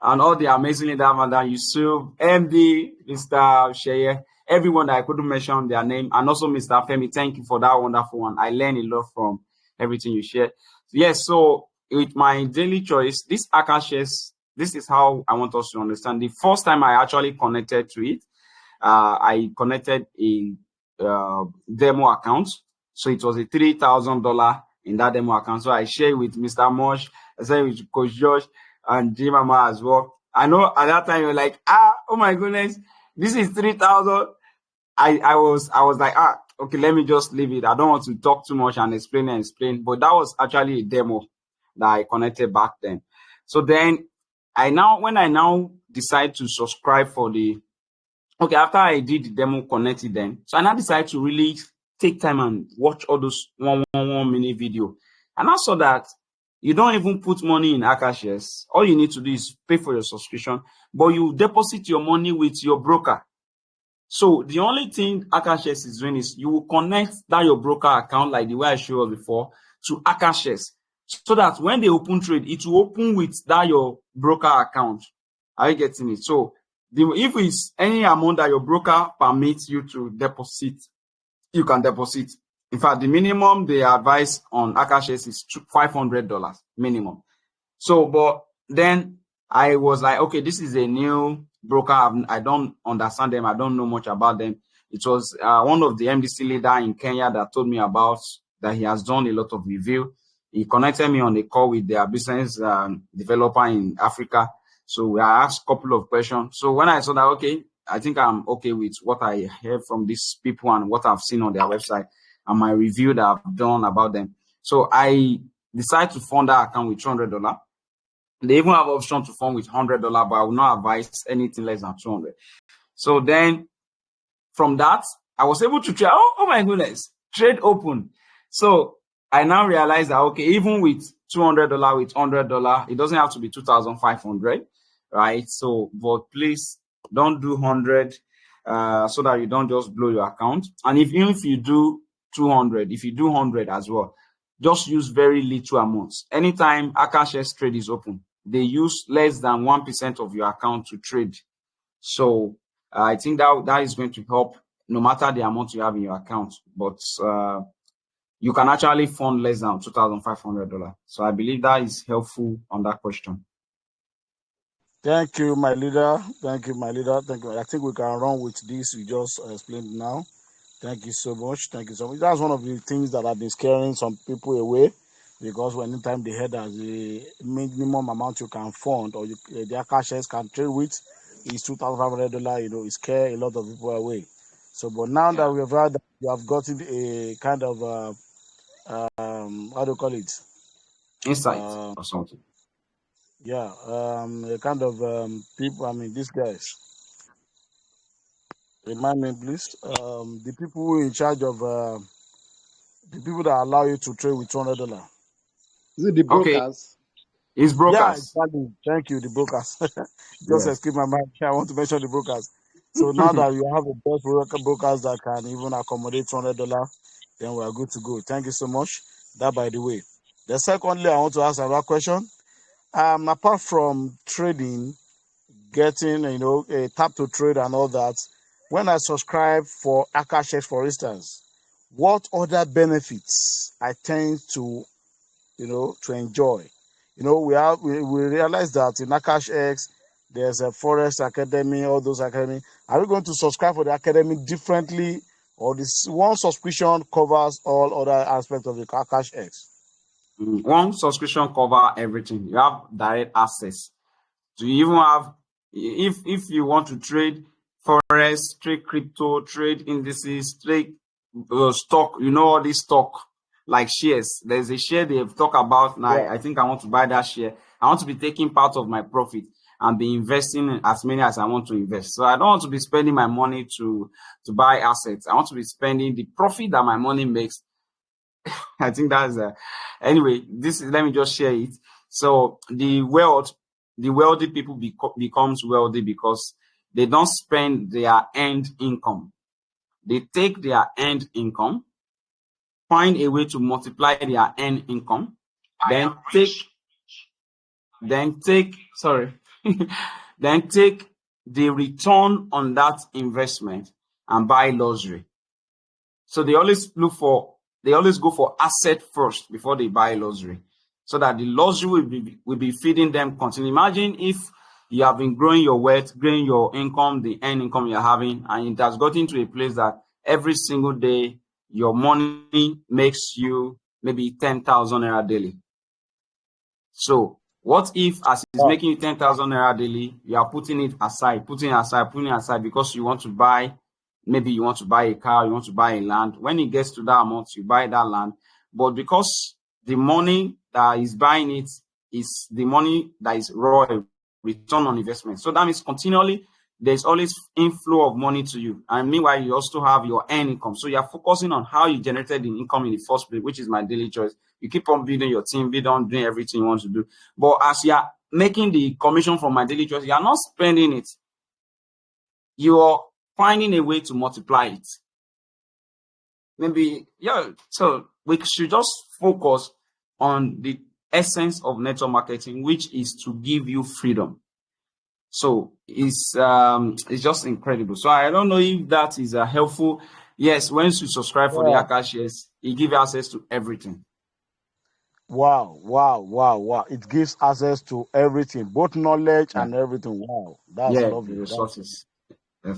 And all the amazing leaders, Madam Yusuf, MD, Mr. Sheye, everyone that I couldn't mention their name, and also Mr. Femi, thank you for that wonderful one. I learned a lot from everything you shared. Yes, so with my daily choice, this Akashx, this is how I want us to understand. The first time I actually connected to it, I connected a demo account. So it was a $3,000 in that demo account. So I shared with Mr. Mosh, I said with Coach Josh and J Mama as well. I know at that time you're like, oh my goodness, this is 3,000. I was like, okay, let me just leave it. I don't want to talk too much and explain. But that was actually a demo that I connected back then. So then when I now decide to subscribe for after I did the demo connected then, so I now decided to really take time and watch all those 1 minute video. And I saw that you don't even put money in Akashx. All you need to do is pay for your subscription, but you deposit your money with your broker. So the only thing Akashx is doing is you will connect that your broker account, like the way I showed you before, to Akashx, so that when they open trade, it will open with that your broker account. Are you getting it? So if it's any amount that your broker permits you to deposit, you can deposit. In fact, the minimum they advise on Akashx is $500 minimum. So, but then I was like, okay, this is a new broker. I don't understand them. I don't know much about them. It was one of the MDC leader in Kenya that told me about that. He has done a lot of review. he connected me on a call with their business developer in Africa. So I asked a couple of questions. So when I saw that, okay, I think I'm okay with what I heard from these people and what I've seen on their website and my review that I've done about them. So I decided to fund that account with $200. They even have option to fund with $100, but I will not advise anything less than 200. So then from that, I was able to trade. Oh my goodness, trade open. So I now realize that, okay, even with $200, with $100, it doesn't have to be 2,500, right? So, but please don't do 100 so that you don't just blow your account. And even if you do 200, if you do 100 as well, just use very little amounts. Anytime Akashx trade is open, they use less than 1% of your account to trade. So I think that is going to help no matter the amount you have in your account. But you can actually fund less than $2,500. So I believe that is helpful on that question. Thank you, my leader. Thank you, my leader. Thank you. I think we can run with this. You just explained now. Thank you so much. Thank you so much. That's one of the things that have been scaring some people away, because anytime they heard that the minimum amount you can fund or the Akashx can trade with is $2,500, it scare a lot of people away. So, but now that we have heard that you have gotten a kind of how do you call it? Insight or something. Yeah, a kind of people. I mean, these guys. Remind me, please. The people in charge of the people that allow you to trade with $200. Is it the Okay, brokers? it's Yeah, brokers. exactly. Thank you, the brokers. Just Yes. escape my mind. I want to mention the brokers. So now that you have the best brokers that can even accommodate $200, then we are good to go. Thank you so much. That, by the way. Then secondly, I want to ask another question. Apart from trading, getting a tap to trade and all that, when I subscribe for Akashx, for instance, what other benefits I tend to to enjoy? We realize that in Akashx there's a Forest Academy, all those academy. Are we going to subscribe for the academy differently, or this one subscription covers all other aspects of the Akashx? One subscription cover everything. You have direct access. So you even have, if you want to trade forex, trade crypto, trade indices, trade stock, all this stock like shares. There's a share they've talked about now. Yeah. I think I want to buy that share. I want to be taking part of my profit and be investing in as many as I want to invest. So I don't want to be spending my money to buy assets. I want to be spending the profit that my money makes. I think that's anyway. Let me just share it. So the wealthy people becomes wealthy because they don't spend their end income. They take their end income, find a way to multiply their end income, then take the return on that investment and buy luxury. So they always go for asset first before they buy luxury, so that the luxury will be feeding them continually. Imagine if you have been growing your wealth, growing your income, the earned income you're having, and it has gotten to a place that every single day your money makes you maybe 10,000 naira daily. So what if, as it's making you 10,000 naira daily, you are putting it aside because you want to buy, maybe you want to buy a car, you want to buy a land. When it gets to that amount, you buy that land. But because the money that is buying it is the money that is raw return on investment. So that means continually there's always inflow of money to you. And meanwhile, you also have your earned income. So you're focusing on how you generated the income in the first place, which is my daily choice. You keep on building your team, build on doing everything you want to do. But as you are making the commission from my daily choice, you are not spending it. You are finding a way to multiply it. Maybe, so we should just focus on the essence of network marketing, which is to give you freedom. So it's just incredible. So I don't know if that is helpful. Yes, once you subscribe for the Akashx, it gives you access to everything. Wow. It gives access to everything, both knowledge and everything. Wow, that's lovely. The resources.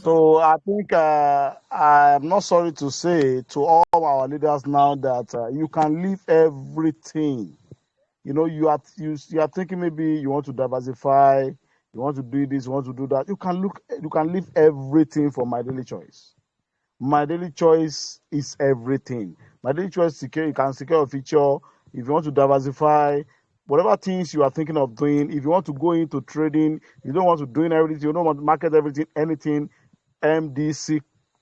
So I think I'm not sorry to say to all our leaders now that you can leave everything you are thinking maybe you want to diversify, you want to do this, you want to do that. You can leave everything for My Daily Choice. My Daily Choice is everything. My Daily Choice you can secure a feature. If you want to diversify, whatever things you are thinking of doing, if you want to go into trading, you don't want to do everything, you don't want to market everything, anything, MDC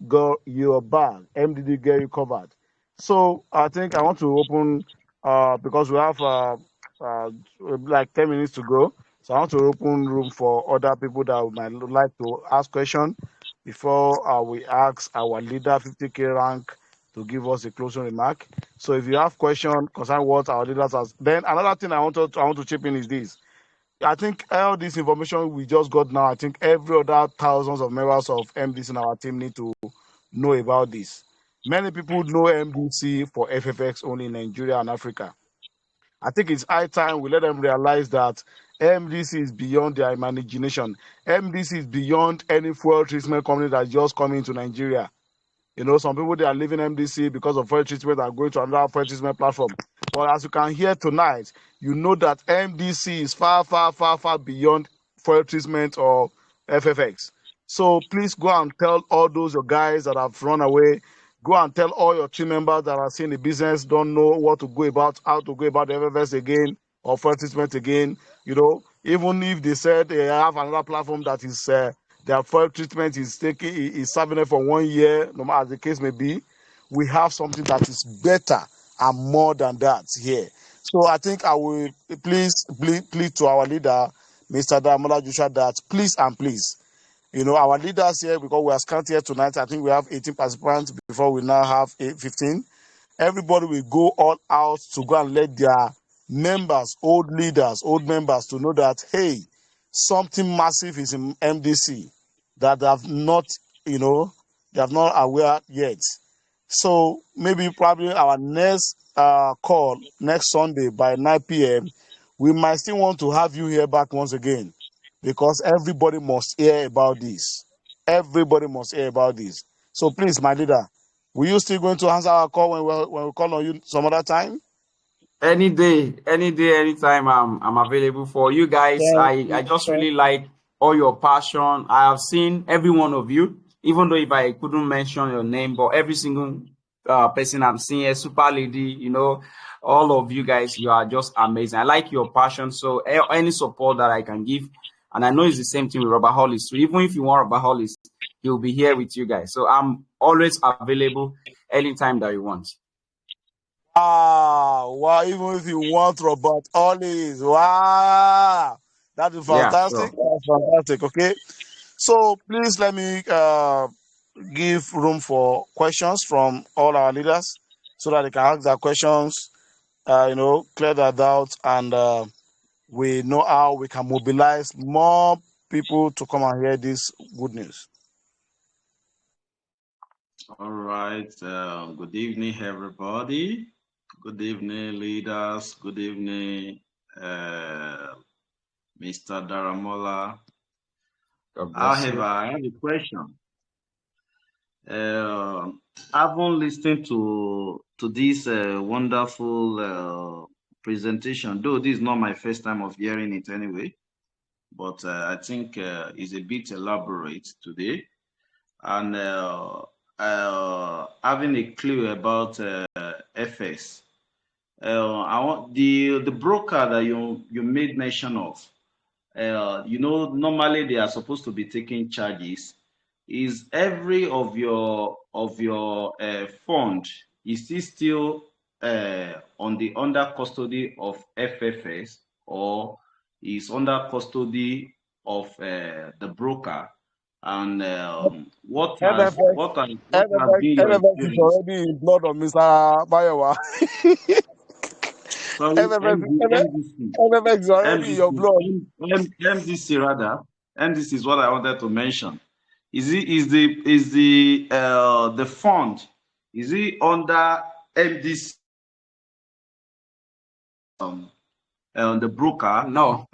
got your bag. MDD get you covered. So I think I want to open because we have like 10 minutes to go. So I want to open room for other people that might like to ask questions before we ask our leader 50K rank to give us a closing remark. So if you have questions concerning what our leaders has, then another thing I want to chip in is this. I think all this information we just got now, I think every other thousands of members of MDC in our team need to know about this. Many people know MDC for FFX only in Nigeria and Africa. I think it's high time we let them realize that MDC is beyond their imagination. MDC is beyond any fuel treatment company that's just coming to Nigeria. Some people, they are leaving MDC because of fuel treatment and going to another fuel treatment platform. But as you can hear tonight, you know that MDC is far, far, far, far beyond fuel treatment or FFX. So please go and tell all those your guys that have run away. Go and tell all your team members that are seeing the business, don't know what to go about, how to go about the FFX again or fuel treatment again. Even if they said they have another platform that is their fuel treatment is serving it for 1 year, no matter the case may be, we have something that is better and more than that here. So I think I will please to our leader, Mr. Damola Joshua, that please and please, our leaders here, because we are scant here tonight, I think we have 18 participants before we now have 15. Everybody will go all out to go and let their members, old leaders, old members to know that, hey, something massive is in MDC that they have not, they are not aware yet. So maybe probably our next call next Sunday by 9 p.m., we might still want to have you here back once again because everybody must hear about this. Everybody must hear about this. So please, my leader, will you still going to answer our call when we call on you some other time? Any day, anytime I'm available for you guys. I just really like all your passion. I have seen every one of you, even though if I couldn't mention your name, but every single person I'm seeing, a super lady, all of you guys, you are just amazing. I like your passion. So any support that I can give, and I know it's the same thing with Robert Hollis. So even if you want Robert Hollis, he'll be here with you guys. So I'm always available anytime that you want. Wow, even if you want Robert Hollis, wow, that is fantastic. Yeah, That's fantastic. Okay, so please let me give room for questions from all our leaders so that they can ask their questions, clear their doubts, and we know how we can mobilize more people to come and hear this good news. All right. Good evening, everybody. Good evening, leaders. Good evening, Mr. Daramola. However, I have a question. I've been listening to this wonderful presentation, though this is not my first time of hearing it anyway, but I think it's a bit elaborate today. And having a clue about FX. I want the broker that you made mention of. Normally they are supposed to be taking charges. Is every of your fund is this still under custody of FFS or is under custody of the broker? And what has been your FFX is experience? already in blood of Mr. Bayowa. Sorry, MDC. FFX is already in your blood. MDC rather. MDC is what I wanted to mention. Is the fund is it under MDC? The broker? No.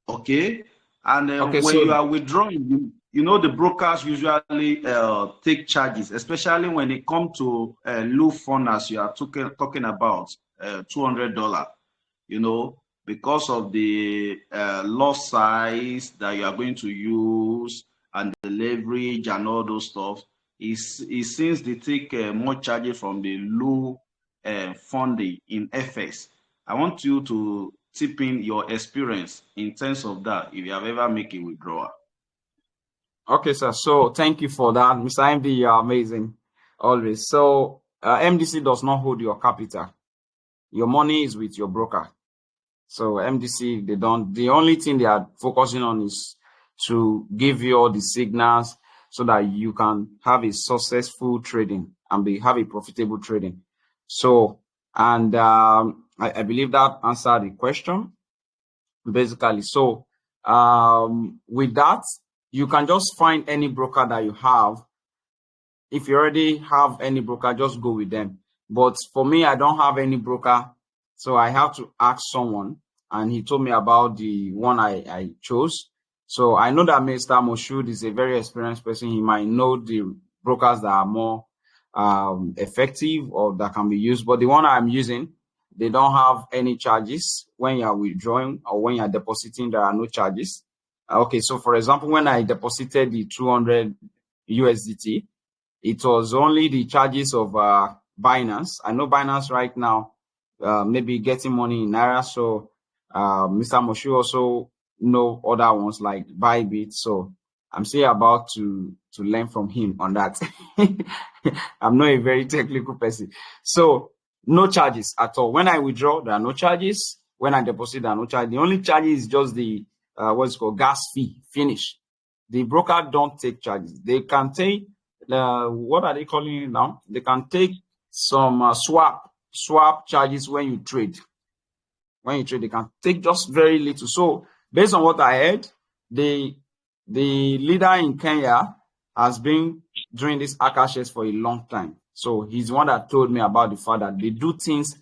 Okay. And okay, when so you are withdrawing, the brokers usually take charges, especially when it comes to low fund as you are talking about, $200. because of the lot size that you are going to use and the leverage and all those stuff, it seems they take more charges from the low funding in FX. I want you to tip in your experience in terms of that, if you have ever make a withdrawal. Okay, sir. So thank you for that. Mr. MD, you're amazing always. So MDC does not hold your capital. Your money is with your broker. So MDC, they don't, the only thing they are focusing on is to give you all the signals so that you can have a successful trading and have a profitable trading. So, and I believe that answered the question basically. So with that, you can just find any broker that you have. If you already have any broker, just go with them. But for me, I don't have any broker, so I have to ask someone, and he told me about the one I chose. So I know that Mr. Moshood is a very experienced person. He might know the brokers that are more effective or that can be used. But the one I'm using, they don't have any charges. When you are withdrawing or when you are depositing, there are no charges. Okay, so for example, when I deposited the 200 USDT, it was only the charges of Binance. I know Binance right now maybe getting money in Naira. So Mr. Moshu also know other ones like Bybit. So I'm still about to learn from him on that. I'm not a very technical person. So no charges at all. When I withdraw, there are no charges. When I deposit, there are no charges. The only charge is just the what's called gas fee. Finish. The broker don't take charges. They can take what are they calling it now? They can take some swap charges when you trade. When you trade, they can take just very little. So based on what I heard, the leader in Kenya has been doing this Akashx for a long time. So he's the one that told me about the fact that they do things.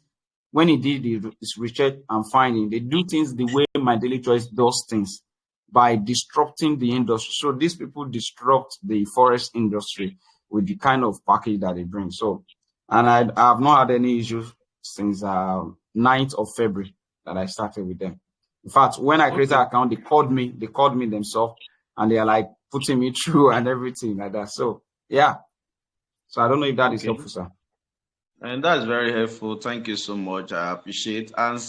When he did his research and finding, they do things the way My Daily Choice does things, by disrupting the industry. So these people disrupt the forest industry with the kind of package that they bring. So, and I have not had any issues since 9th of February that I started with them. In fact, when I created an account, they called me themselves, and they are like putting me through and everything like that. So yeah. So I don't know if that is helpful, sir. And that's very helpful. Thank you so much. I appreciate. And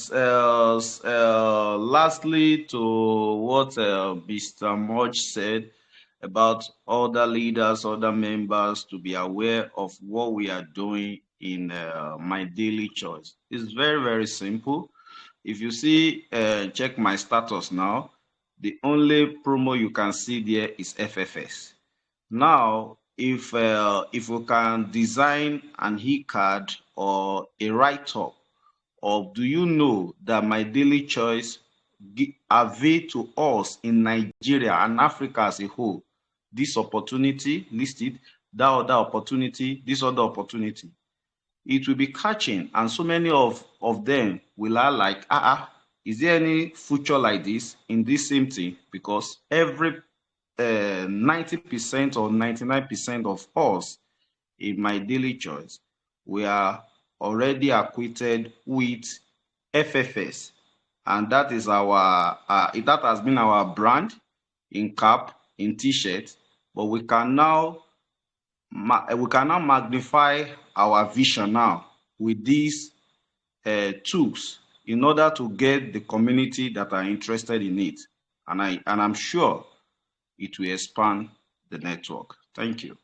lastly, to what Mr. Moj said about other leaders, other members to be aware of what we are doing in My Daily Choice. It's very, very simple. If you see, check my status now, the only promo you can see there is FFS. Now, if we can design an e-card or a write-up, or do you know that My Daily Choice avail to us in Nigeria and Africa as a whole this opportunity listed, that other opportunity, this other opportunity? It will be catching, and so many of them will are like, is there any future like this in this same thing? Because every 90% or 99% of us in My Daily Choice, we are already acquainted with FFS, and that is our that has been our brand in cap, in t-shirt, but we can now magnify our vision now with these tools in order to get the community that are interested in it, and I'm sure it will expand the network. Thank you.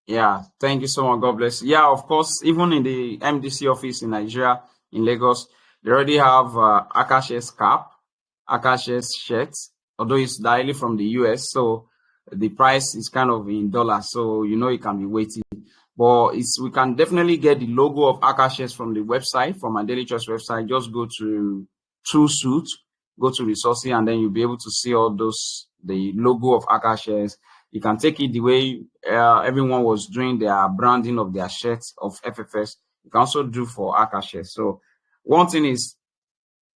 Yeah, thank you so much. God bless. Yeah, of course, even in the MDC office in Nigeria, in Lagos, they already have Akashx cap, Akashx shirts, although it's directly from the US, so the price is kind of in dollars, so you know it can be weighty. But we can definitely get the logo of Akashx from the website, from My Daily Choice website. Just go to True Suit, go to resources, and then you'll be able to see all those, the logo of Akashx. You can take it the way everyone was doing their branding of their shirts of FFS. You can also do for Akashx. So one thing is,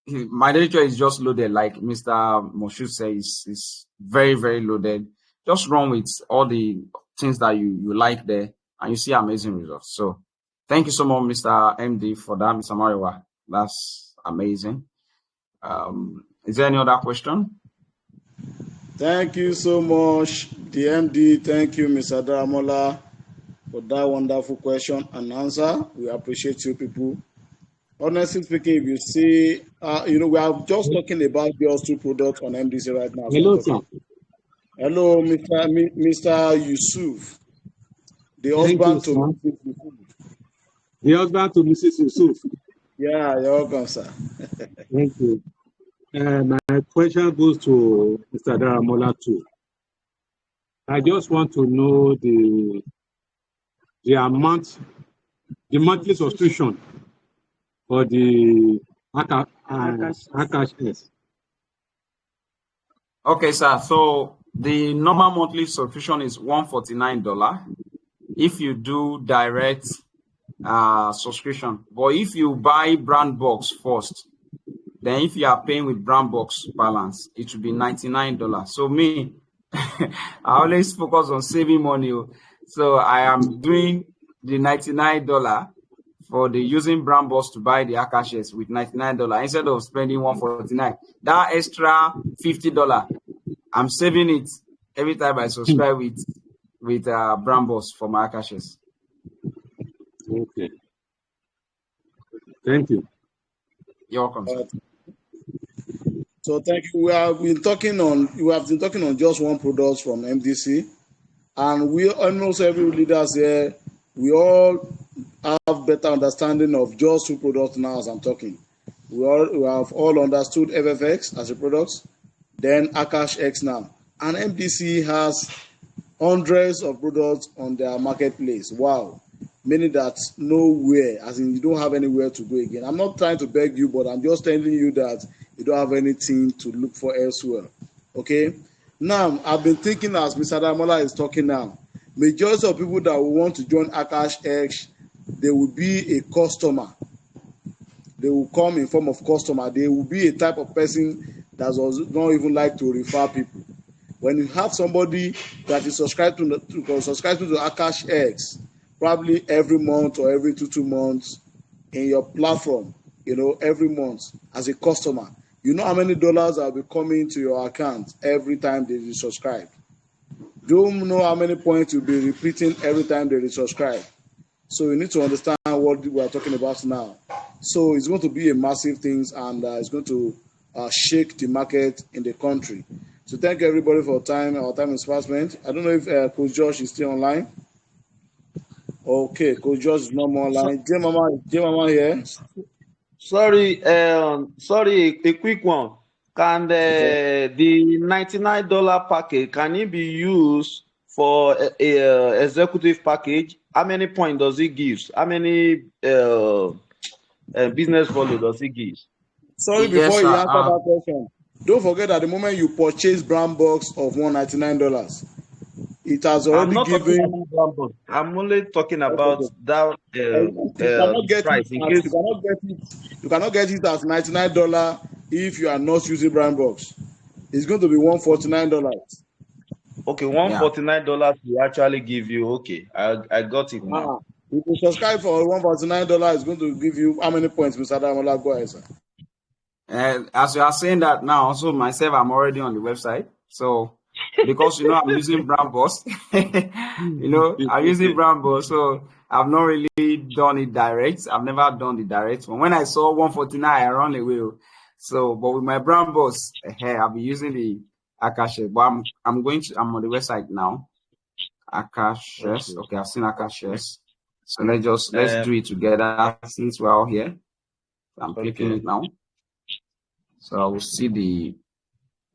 My Daily Choice is just loaded, like Mr. Moshood says, is very, very loaded. Just run with all the things that you like there, and you see amazing results. So thank you so much, Mr. MD, for that, Mr. Mariwa. That's amazing. Is there any other question? Thank you so much, the MD. Thank you, Mr. Daramola, for that wonderful question and answer. We appreciate you people. Honestly speaking, if you see, we are just talking about just two products on MDC right now. So Hello, sir. Hello, Mr. Yusuf, the Thank you, husband to sir. Mrs. Yusuf. The husband to Mrs. Yusuf. Yeah, you're welcome, sir. Thank you. My question goes to Mr. Daramola too. I just want to know the amount, the monthly subscription for the Akashx. Okay, sir. So the normal monthly subscription is $149 if you do direct subscription. But if you buy brand box first, then if you are paying with brand box balance, it will be $99. So me, I always focus on saving money. So I am doing the $99 for the using brand box to buy the Akashx with $99 instead of spending $149. That extra $50, I'm saving it every time I subscribe with brand box for my Akashx. Okay. Thank you. You're welcome, sir. So thank you. We have been talking on just one product from MDC, and we almost every leaders here, we all have better understanding of just two products now as I'm talking. We have all understood FFX as a product, then Akashx now, and MDC has hundreds of products on their marketplace. Wow. Meaning that nowhere, as in you don't have anywhere to go again. I'm not trying to beg you, but I'm just telling you that you don't have anything to look for elsewhere. Okay? Now, I've been thinking as Mr. Damola is talking now, majority of people that will want to join Akashx, they will be a customer. They will come in form of customer. They will be a type of person that does not even like to refer people. When you have somebody that is subscribed to Akashx, probably every month or every two months in your platform, every month as a customer, you know how many dollars will be coming to your account every time they subscribe. You know how many points you'll be repeating every time they subscribe. So you need to understand what we are talking about now. So it's going to be a massive thing, and it's going to shake the market in the country. So thank you everybody for time. Our time is fast spent. I don't know if Coach Josh is still online. Okay, Coach Josh is not more online. J Mama here. Sorry, a quick one. Can the $99 package, can it be used for a executive package? How many points does it give? How many business value does it give? Sorry, Yes, before sir. you answer that question, don't forget that the moment you purchase brand box of $199, it has I'm already not talking given. about Bamboo. I'm only talking about Okay. that You cannot get price it in at case. you cannot get it at $99 if you are not using brand box. It's going to be $149. Okay, Yeah. $149 will actually give you. Okay, I got it now. If you subscribe for $149, it's going to give you how many points, Mr. Damola? Go ahead, sir. As you are saying that now, also myself, I'm already on the website. So because I'm using brand boss, I'm using brand boss, so I've not really done it direct. I've never done the direct one. When I saw 149, I run away. So, but with my brand boss, I'll be using the Akashx. But I'm on the website now. Akashx. Okay, I've seen Akashx. So let's do it together since we're all here. I'm clicking it now. So I will see the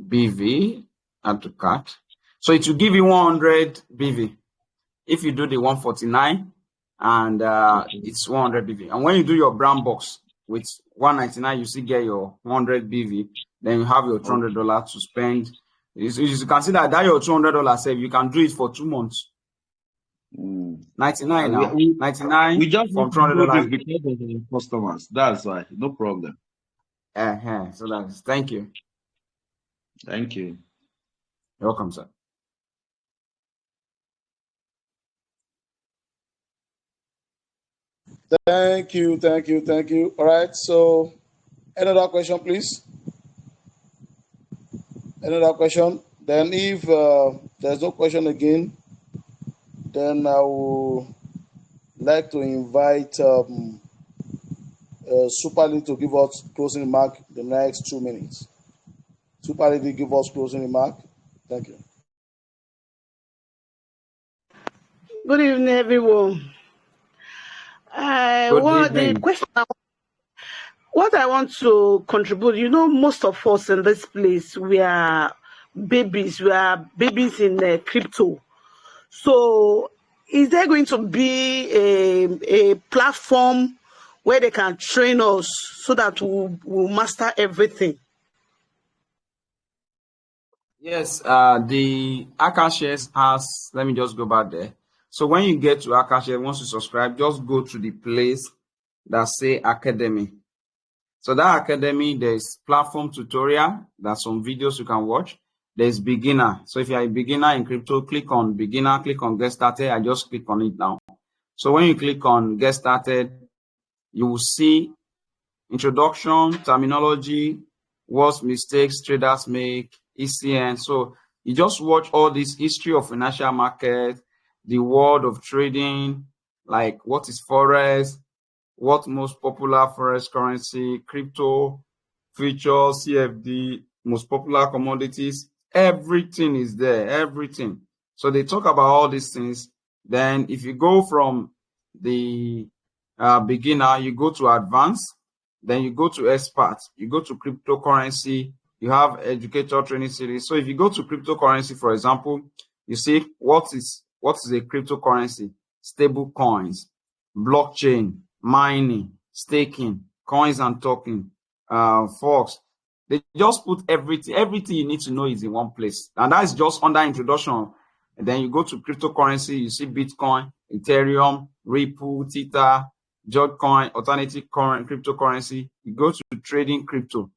BV, add to cart. So it will give you 100 BV. If you do the 149 and it's 100 BV. And when you do your brown box with 199, you still get your 100 BV. Then you have your $200 to spend. You can see that your $200 save, you can do it for 2 months. 99 now. 99 we just from need to do $200. this because of the customers. That's why. No problem. So that's thank you. Thank you. You're welcome, sir. Thank you. All right. So Another question, please. Another question. Then, if there's no question again, then I would like to invite Super League to give us closing remark the next 2 minutes. Super League, give us closing remark. Thank you. Good evening, everyone. Good The evening. question, what I want to contribute, most of us in this place, we are babies. We are babies in crypto. So, is there going to be a platform where they can train us so that we'll master everything? Yes, the Akashx has, let me just go back there. So when you get to Akashx, once you subscribe, just go to the place that say Academy. So that Academy, there's platform tutorial, there's some videos you can watch. There's beginner. So if you're a beginner in crypto, click on beginner, click on get started. I just click on it now. So when you click on get started, you will see introduction, terminology, what mistakes traders make, ECN. So you just watch all this history of financial market, the world of trading, like what is forex, what most popular forex currency, crypto, futures, CFD, most popular commodities, everything is there, everything. So they talk about all these things. Then if you go from the beginner, you go to advanced, then you go to expert, you go to cryptocurrency, you have educator training series. So if you go to cryptocurrency, for example, you see what is a cryptocurrency, stable coins, blockchain, mining, staking, coins and token, Fox. They just put everything you need to know is in one place. And that's just under introduction. And then you go to cryptocurrency, you see Bitcoin, Ethereum, Ripple, Tether, Dogecoin, alternative current cryptocurrency. You go to trading crypto.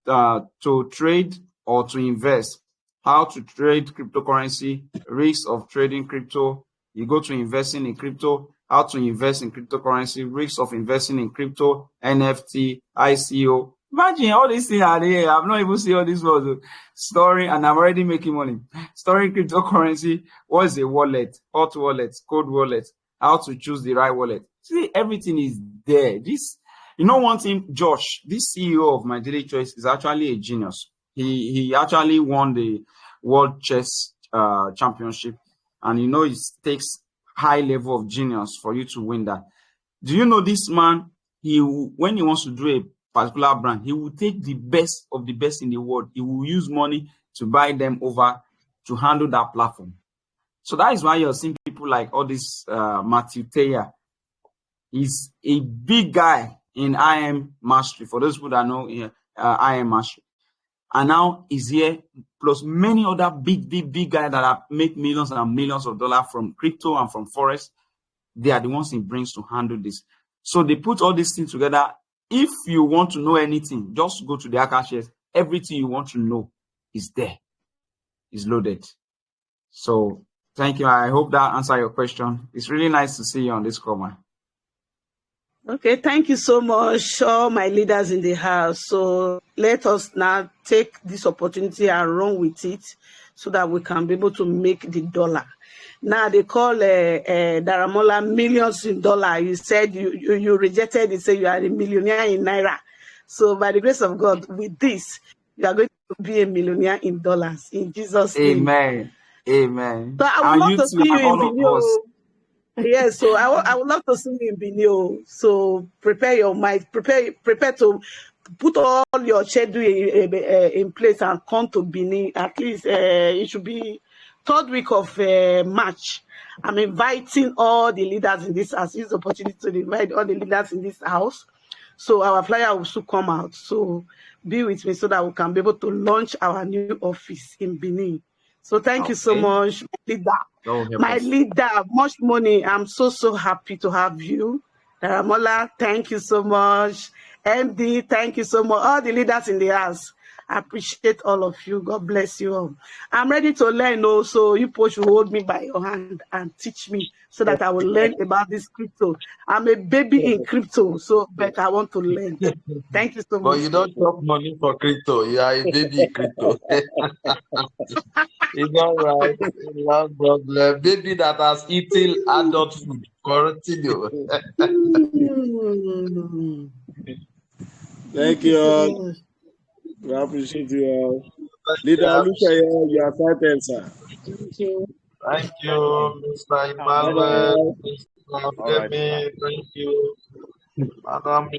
To trade or to invest, how to trade cryptocurrency, risks of trading crypto. You go to investing in crypto, how to invest in cryptocurrency, risks of investing in crypto, NFT, ICO. Imagine all these things are there. I've not even seen all these words. Storing, and I'm already making money. Storing cryptocurrency. What is a wallet? Hot wallet, cold wallet, how to choose the right wallet. See, everything is there. One thing, Josh, this CEO of My Daily Choice is actually a genius. He actually won the World Chess Championship, and it takes high level of genius for you to win that. Do you know this man? When he wants to do a particular brand, he will take the best of the best in the world. He will use money to buy them over to handle that platform. So that is why you're seeing people like all this Matthew Taylor. He's a big guy in IM mastery. For those people that know IM mastery, and now he's here plus many other big guys that have made millions and millions of dollars from crypto and from forex. They are the ones he brings to handle this. So they put all these things together. If you want to know anything, just go to the Akashx. Everything you want to know is there. Is loaded. So thank you. I hope that answered your question. It's really nice to see you on this call, man. Okay, thank you so much, all my leaders in the house. So let us now take this opportunity and run with it so that we can be able to make the dollar. Now they call Daramola millions in dollar. You said you rejected it, say you are a millionaire in Naira. So by the grace of God, with this, you are going to be a millionaire in dollars in Jesus' name. Amen. So I would And love you to too, see you and in all of us. Yes, so I would love to see you in Benin. So prepare your mind, prepare to put all your schedule in place and come to Benin. At least it should be 3rd week of March. I'm inviting all the leaders in this house. Use the opportunity to invite all the leaders in this house. So our flyer will soon come out. So be with me so that we can be able to launch our new office in Benin. So thank you so much, leader. My leader, much money. I'm so happy to have you. Daramola, thank you so much. MD, thank you so much. All the leaders in the house, I appreciate all of you. God bless you all. I'm ready to learn also. You both should hold me by your hand and teach me so that I will learn about this crypto. I'm a baby in crypto, but I want to learn. Thank you so But much. you don't chop money for crypto. You are a baby in crypto. It's all right. No problem. Baby that has eaten adult food. Continue. Thank you all. We appreciate you all. Leader Oluseyi, you are cited, sir. Thank you. Thank you, Mr. Bye Emmanuel, bye. Mr. All right, sir. Femi. Thank you, Madam